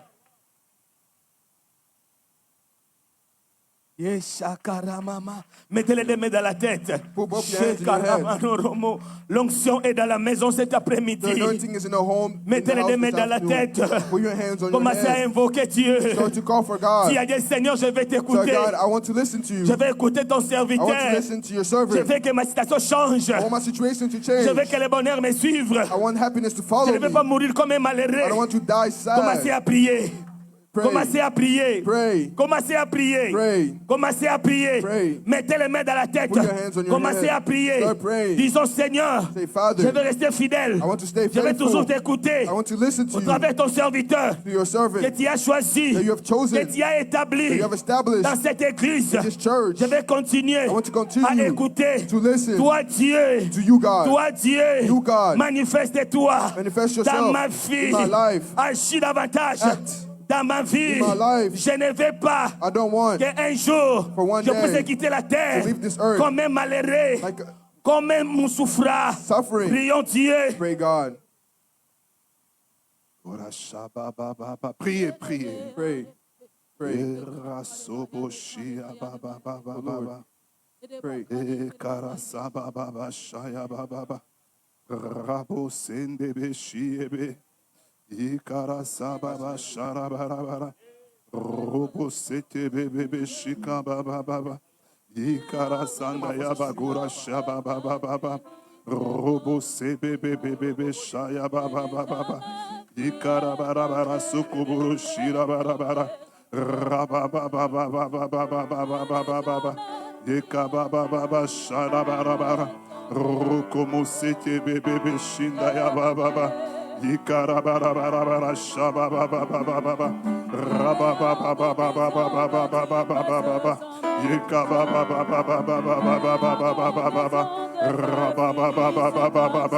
Mettez les mains dans la tête. Put both your hands in your head. L'onction est dans la maison cet The après-midi. anointing is in the home. in the Mettez les house mains this dans la afternoon. tête. Put your hands on your Commencez à head. invoquer Dieu. Start to call for God. Dis à Dieu, Seigneur, je vais Tell t'écouter. God, I want to listen to you. Je vais écouter ton I want to serviteur. listen to your Je servant. veux que ma situation change. I want my situation to Je change. veux que le bonheur me suive. I want happiness to Je follow ne me. veux pas mourir comme un I malheureux. don't want to die Commencez sad. à prier. Pray. Commencez à prier. Pray. Commencez à prier. Pray. Commencez à prier. Pray. Mettez les mains dans la tête. Put your hands on your Commencez head. à prier. Start praying. Disons, Seigneur, Say, Father, je vais rester fidèle. I want to stay Je vais toujours faithful. t'écouter. I want to listen to Au you, travers de ton serviteur to your servant que tu as choisi, that you have chosen, que tu as that établi you have established dans cette église. in this church. Je vais continuer I want to continue à écouter. to listen Toi, Dieu, to you, God. toi, Dieu, You, God. manifeste-toi Manifest dans yourself ma vie. in my life. Agis davantage Act dans ma vie. in my life. Je ne vais pas I don't want qu'un jour For one je puisse day quitter la terre to leave this earth comme un malheureux, like comme un souffrant. suffering. Prions Dieu. Pray God. Priez, priez. Pray. Pray. Pray. Rabo sende beshiebe, ikara sababa sharabarabara, robo sete bebe shika baba baba, ikara sanda yabagura shababa baba, robo sebe bebe shaya baba baba, ikara barabara sukuburu shira barabara, rababa baba baba baba baba baba, ikaba baba sharabarabara. Rokomo sete bebe shinda ya baba ikara bara bara bara shaba baba baba baba raba baba baba baba baba baba baba ikaba baba baba baba baba baba raba baba baba baba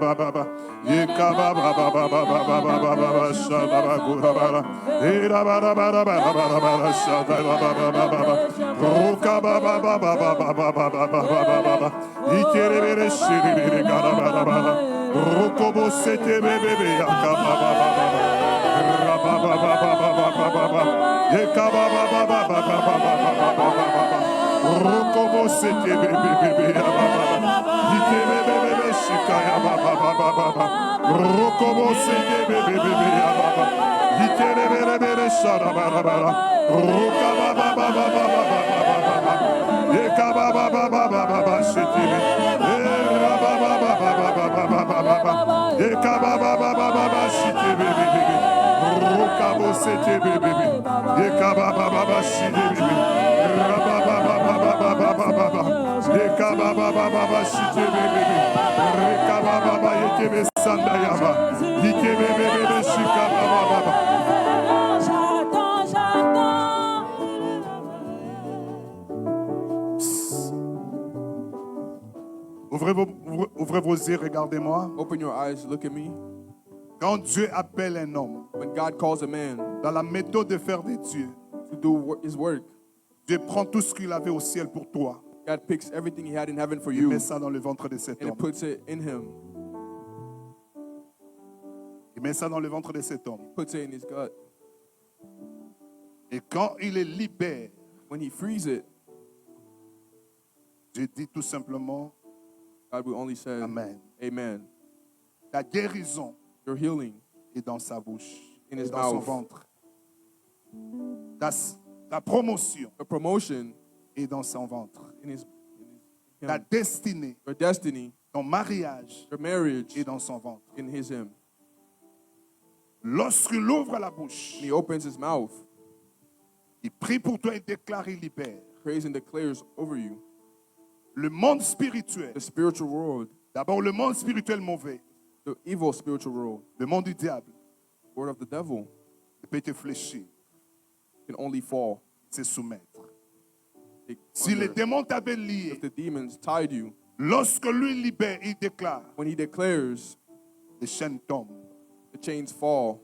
baba ikaba baba baba baba shaba gura bara ira bara bara bara shaba baba roka baba baba Ikerebere shiribere garabara rokobo sete bebe yakaba baba rababa baba yakaba baba rokobo sete bebe yakaba ikebebe shikaya baba rokobo sete bebe yakaba ikerebere sharabara rokaba baba Ekaba baba baba shitiri, baba ekaba baba shitiri, rokabo sete bebe, ekaba baba shitiri, baba ekaba baba shitiri, ekaba baba yekebe sanda yaba, ikebe bebe shikaba baba. Ouvrez vos yeux, regardez-moi. Open your eyes, look at me. Quand Dieu appelle un homme, When God calls a man dans la méthode de faire de Dieu, to do his work, Dieu prend tout ce qu'il avait au ciel pour toi. God picks everything he had in heaven for Il you met ça dans le ventre de cet and homme. it puts it in him, Il met ça dans le ventre de cet homme. puts it in his gut. Et Et quand il est libère, when he frees it, Je dis tout simplement God will only say, Amen. Amen. Ta guérison Your healing est dans sa bouche, in est his dans son mouth. ventre. Ta promotion Your promotion est dans son ventre. in his Ta him. destinée, Your destiny, ton mariage your marriage est dans son ventre. in him. Lorsqu'il ouvre la bouche, And he opens his mouth, il prie pour toi et déclare, il libère. prays and declares over you. Le monde spirituel, The spiritual world, d'abord le monde spirituel mauvais, the evil spiritual world, le monde du diable, word of the devil, il peut te fléchir, can only fall. se soumettre. Take Si les under. démons t'avaient lié, If the demons tied you, lorsque lui libère, il déclare, when he declares, les chaînes tombent. the chains fall.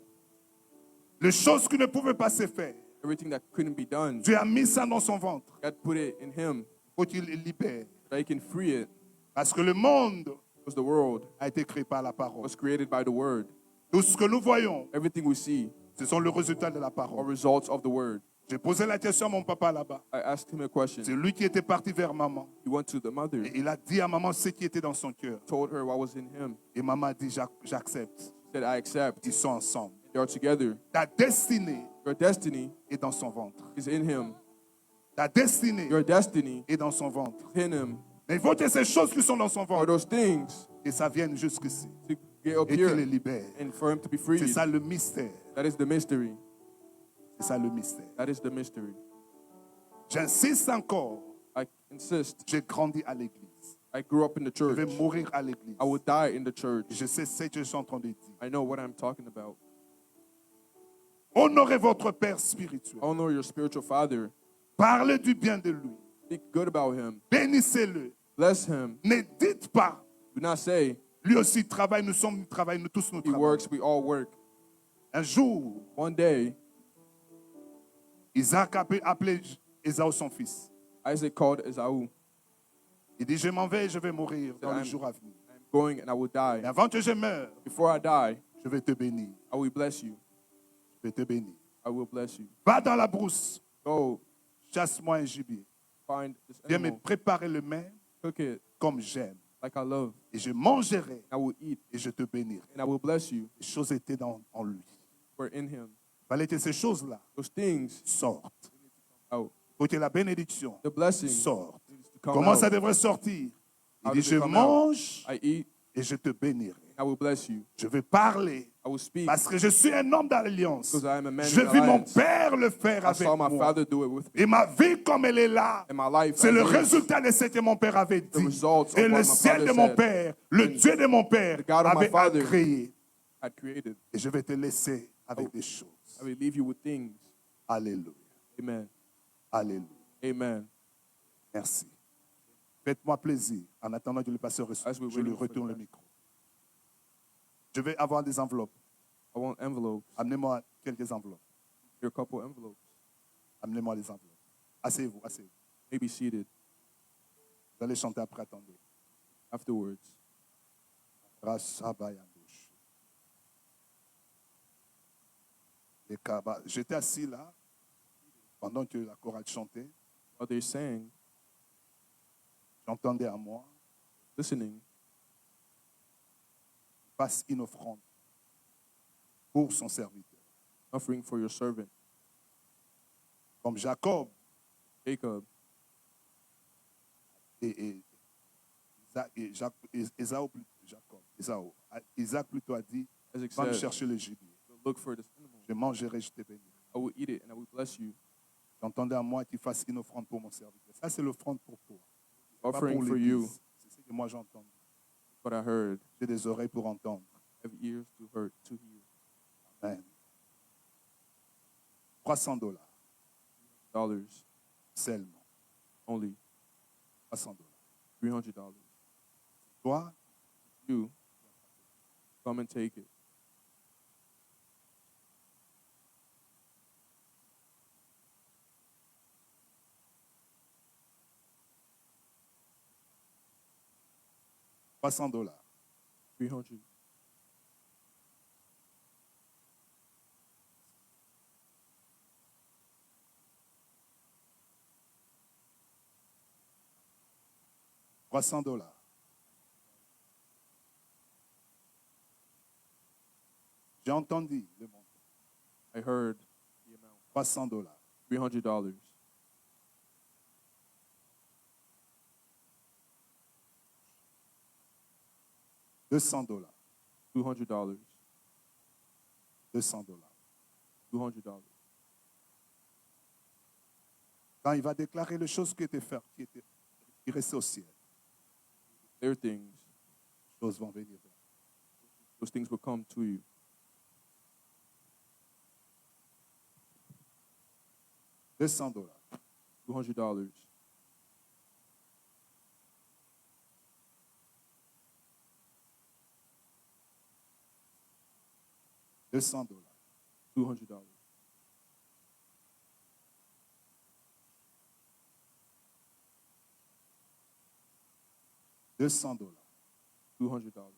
Les choses qui ne pouvaient pas se faire, Everything that couldn't be done, Dieu a mis ça dans son ventre. God put it in him Faut qu'il le libère. that he can free it. Parce que le monde Because the world a été créé par la parole. was created by the word. Tout ce que nous voyons, Everything we see ce sont les résultats de la are parole. results of the word. J'ai posé la question à mon papa là-bas. I asked him a question. C'est lui qui était parti vers maman. He went to the mother, Et il a dit à maman ce qui était dans son cœur. told her what was in him. Et maman a dit, j'accepte. He said, I accept. Ils sont ensemble. They are together. Ta destinée Your destiny est dans son ventre. is in him. Ta destinée Your destiny est dans son ventre. is in him. Mais il faut que ces choses qui sont dans son Are ventre, those things que ça vienne jusqu'ici. to get up Et qu'il les here libère. and for him to be C'est freed? ça le mystère. That is the mystery. C'est ça le mystère. That is the mystery. J'insiste encore. I insist. J'ai grandi à l'église. I grew up in the Je vais church. mourir à l'église. I would die in the church. Je sais ce que je suis en train de dire. I know what I'm talking about. Honorez votre Père spirituel. Honor your spiritual father. Parlez du bien de lui. Speak good about him. Bénissez-le. Bless him. Ne dites pas, Do not say lui aussi travaille, nous travaillons, nous tous nous he travaillons. works, we all work. Un jour, One day, Isaac a appelé Ésaü son fils. Isaac called Esau. Il dit, je m'en vais et je vais mourir dans les I'm- jours à venir. I'm going and I will Mais die. avant que je meure, Before I die, je vais te bénir. I will bless you. Je vais te bénir. I will bless you. Va dans la brousse, Go chasse-moi un gibier. find this Viens me animal, préparer le mets cook it comme j'aime. like I love. Et je mangerai I will eat et je te bénirai. and I will bless you. Les choses étaient en lui. For in him, Il fallait que ces choses-là those things sortent. out. Pour que la bénédiction The blessing sorte. needs to come Comment ça out. devrait sortir? Il How dit, does je it come mange I eat, et je te bénirai. I will bless you. Je vais parler I will speak parce que je suis un homme d'alliance. because I am a man Je in vis mon alliance. Père le faire I avec saw my moi. father do it with me. Et ma vie comme elle est là, And my life c'est as le it is, résultat de ce que mon Père avait dit. results of Et what le my ciel father de mon said. Père, le Dieu de mon Père the God of my avait father créé. had created. Et je vais te laisser avec des choses. I will leave you with things. Alléluia. Amen. Alléluia. Amen. Merci. Faites-moi plaisir. En attendant que le pasteur reçoive, As we je lui wait for retourne le that. micro. Je vais avoir des enveloppes. I want envelopes. Amenez-moi quelques enveloppes. Here, a couple envelopes. Amenez-moi les enveloppes. Asseyez-vous, asseyez-vous. Maybe seated Vous allez chanter après, attendez. afterwards. Rasabayandosh. J'étais assis là pendant que la chorale chantait. While they sang, J'entendais à moi, listening, passe une offrande pour son serviteur. offering for your servant. Comme Jacob Jacob et Isaac plutôt a dit, Isaac va me said, chercher le gibier. look for this animal. Je mangerai, je te bénirai. I will eat it and I will bless you. J'entendais à moi qu'il fasse une offrande pour mon serviteur. Ça, c'est l'offrande pour toi. Pas Offering pour for you, l'Église. C'est ce que moi j'entends. what I heard. J'ai des oreilles pour entendre. Have ears to hear. Amen. $300 Dollars seulement. only. $300. $300. Toi, You come and take it. $300. 300. $300. J'ai entendu le montant. I heard the amount. $300. $300. $200. $200. $200. $200. Quand il va déclarer les choses qui étaient faites, qui restaient au ciel, There are things. les choses vont venir. Those things will come to you. $200. $200. $200. $200. $200. $200.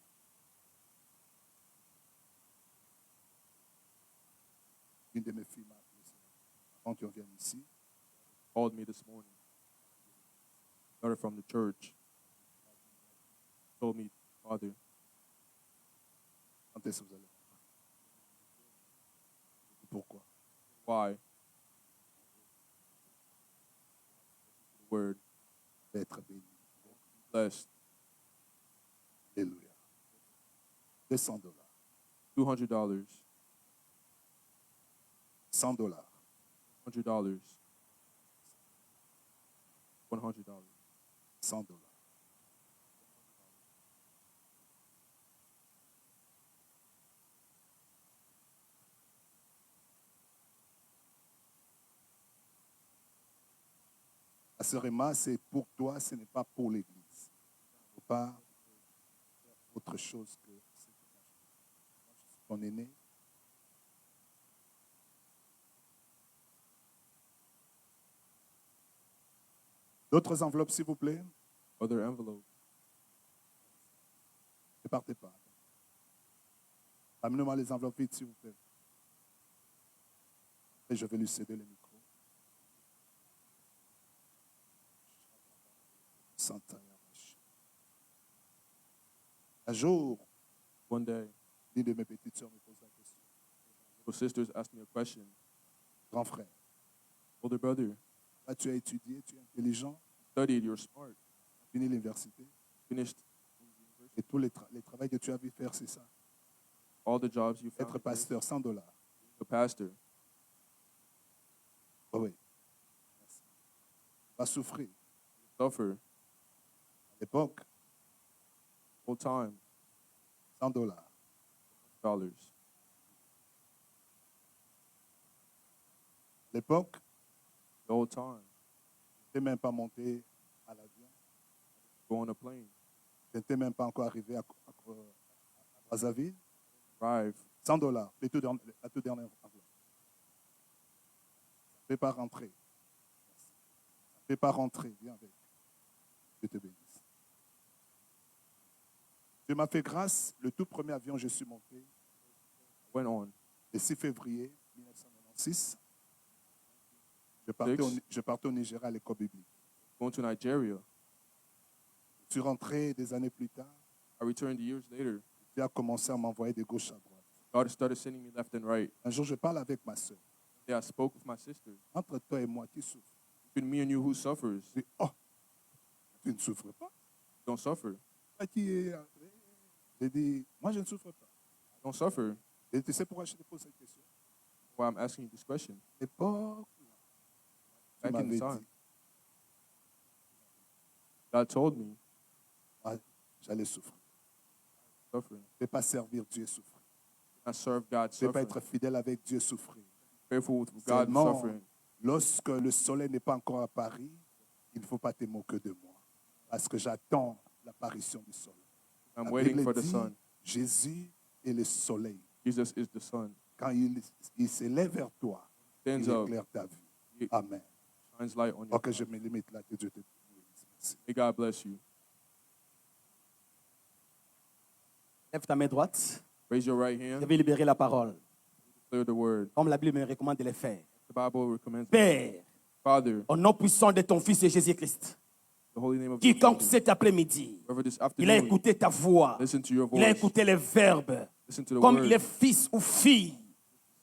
Une de mes filles m'a appelé avant qu'on vienne ici. Called me this morning. Daughter from the church. Told me, Father, Quand est-ce que vous allez rentrer? Pourquoi? why? The word D'être béni. blessed. Alléluia. $200. $200. $100. $100. $100. $100. La sœur Emma, c'est pour toi, ce n'est pas pour l'Église. Il ne faut pas faire autre chose que ce que tu as fait. Moi, je suis ton aîné. D'autres enveloppes, s'il vous plaît. Other envelope. Ne partez pas. Amenez-moi les enveloppes vite, s'il vous plaît. Et je vais lui céder le micro. Un jour, One day, l'une de mes petites sœurs me pose la question. little sisters asked me a question. Grand frère, Older brother, là, tu as étudié, tu es intelligent, studied, you're smart, tu as fini l'université, finished et tous les travaux que tu as vu faire, c'est ça. all the jobs you found. Être pasteur, $100. A pastor. Oh oui. Merci. Va souffrir. Suffer. À l'époque, Full time. $100. $100. À l'époque, The whole time. je n'étais même pas monté à l'avion. Go on a plane. Je n'étais même pas encore arrivé à Brazzaville. Drive. $100, la toute dernière enveloppe. Ça ne fait pas rentrer. Merci. Ça ne fait pas rentrer. Viens avec. Dieu te bénisse. Dieu m'a fait grâce. Le tout premier avion, je suis monté Went on. le 6 février 1996. Je partais au Nigeria à l'école biblique. Going to Nigeria. Je suis rentré des années plus tard. I returned years later. Dieu a commencé à m'envoyer de gauche à droite. God started sending me left and right. Un jour, je parle avec ma soeur. Yeah, I spoke with my sister. Entre toi et moi, qui souffre? Between me and you, who suffers? Je dis, oh, tu ne souffres pas. Don't suffer. J'ai dit, moi, je ne souffre pas. Don't suffer. Et tu sais pourquoi je te pose cette question? Why I'm asking you this question. L'époque, tu Back in m'avais the time, dit, God told me, moi, j'allais souffrir. suffering. Je ne vais pas servir Dieu souffrir. I serve God Je ne vais pas suffering. être fidèle avec Dieu souffrir. Faithful with God Seulement, suffering. lorsque le soleil n'est pas encore apparu, il ne faut pas te moquer de moi. Parce que j'attends l'apparition du soleil. I'm La waiting Bible for the dit, Son. Jésus est le soleil. Jesus is the Son. Quand il s'élève vers toi, Stands il up, éclaire ta vie. He Amen. shines light on you. Ok, je me limite là. Que Dieu te bénisse. Merci. May God bless you. Lève ta main droite. Raise your right Je hand. vais libérer la parole, Clear the word. comme la Bible me recommande de le faire. The Bible recommends. Père, Father, au nom puissant de ton Fils Jésus-Christ, the holy name of Quiconque Jesus. cet après-midi, Whoever this il a afternoon écouté ta voix, listen to your il a voice, écouté les verbes, listen to the comme word, il est fils ou fille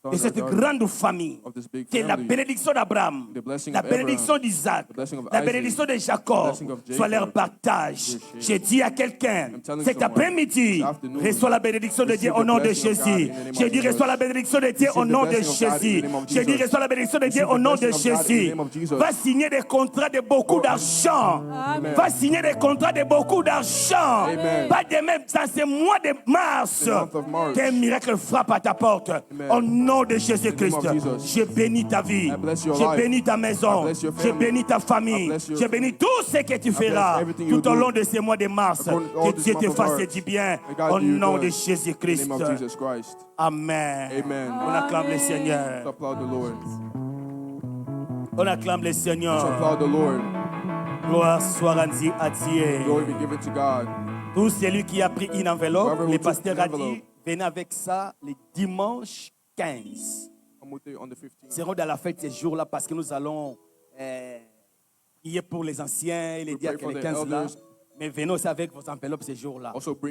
son de or cette daughter grande famille, of this big que la family, bénédiction d'Abraham, the blessing la of Abraham, bénédiction d'Isaac, the blessing of la Isaac, bénédiction de the Jacob blessing of soit leur Jacob, partage. your share. J'ai dit à quelqu'un, I'm telling cet someone, après-midi, this afternoon, reçois la bénédiction de Dieu receive au the nom de blessing of God Jésus. in the name of J'ai dit, Jesus. reçois la bénédiction de Dieu Receive au the nom de blessing of God in the Jésus. name of J'ai dit, Jesus. reçois la bénédiction de Dieu Receive au the nom de blessing of God in the Jésus. name of Jesus. Va signer des contrats de beaucoup d'argent. Amen. Va signer des contrats de beaucoup d'argent. Amen. Pas de même, ça c'est mois de mars. The month of March. Qu'un miracle frappe à ta porte. Amen. Au nom de In Jésus-Christ. the name of Jesus. Je bénis ta vie. I bless your Je life. bénis ta maison. I bless your Je family. bénis ta I famille. bless your Je bénis family. tout ce que tu feras everything you tout au do. long de ces mois de mars. According to all Que this Dieu te month of fasse March. du bien. May God Au do you nom good. de In the Jésus-Christ. name of Jesus Christ. Amen. Amen. On acclame le Let's Seigneur. applaud the Lord. On acclame le Let's Seigneur. applaud the Lord. Gloire soit rendue à Dieu. Glory be given to God. Tout celui qui a pris une enveloppe, Whoever who le took pasteur an a dit, envelope. venez avec ça le dimanche 15. I'm with you on the 15th. Nous serons dans la fête ces jours-là parce que nous allons prier pour les anciens et les We pray diacres for les the 15 là. elders. Mais venez aussi avec vos enveloppes ces jours-là. Also bring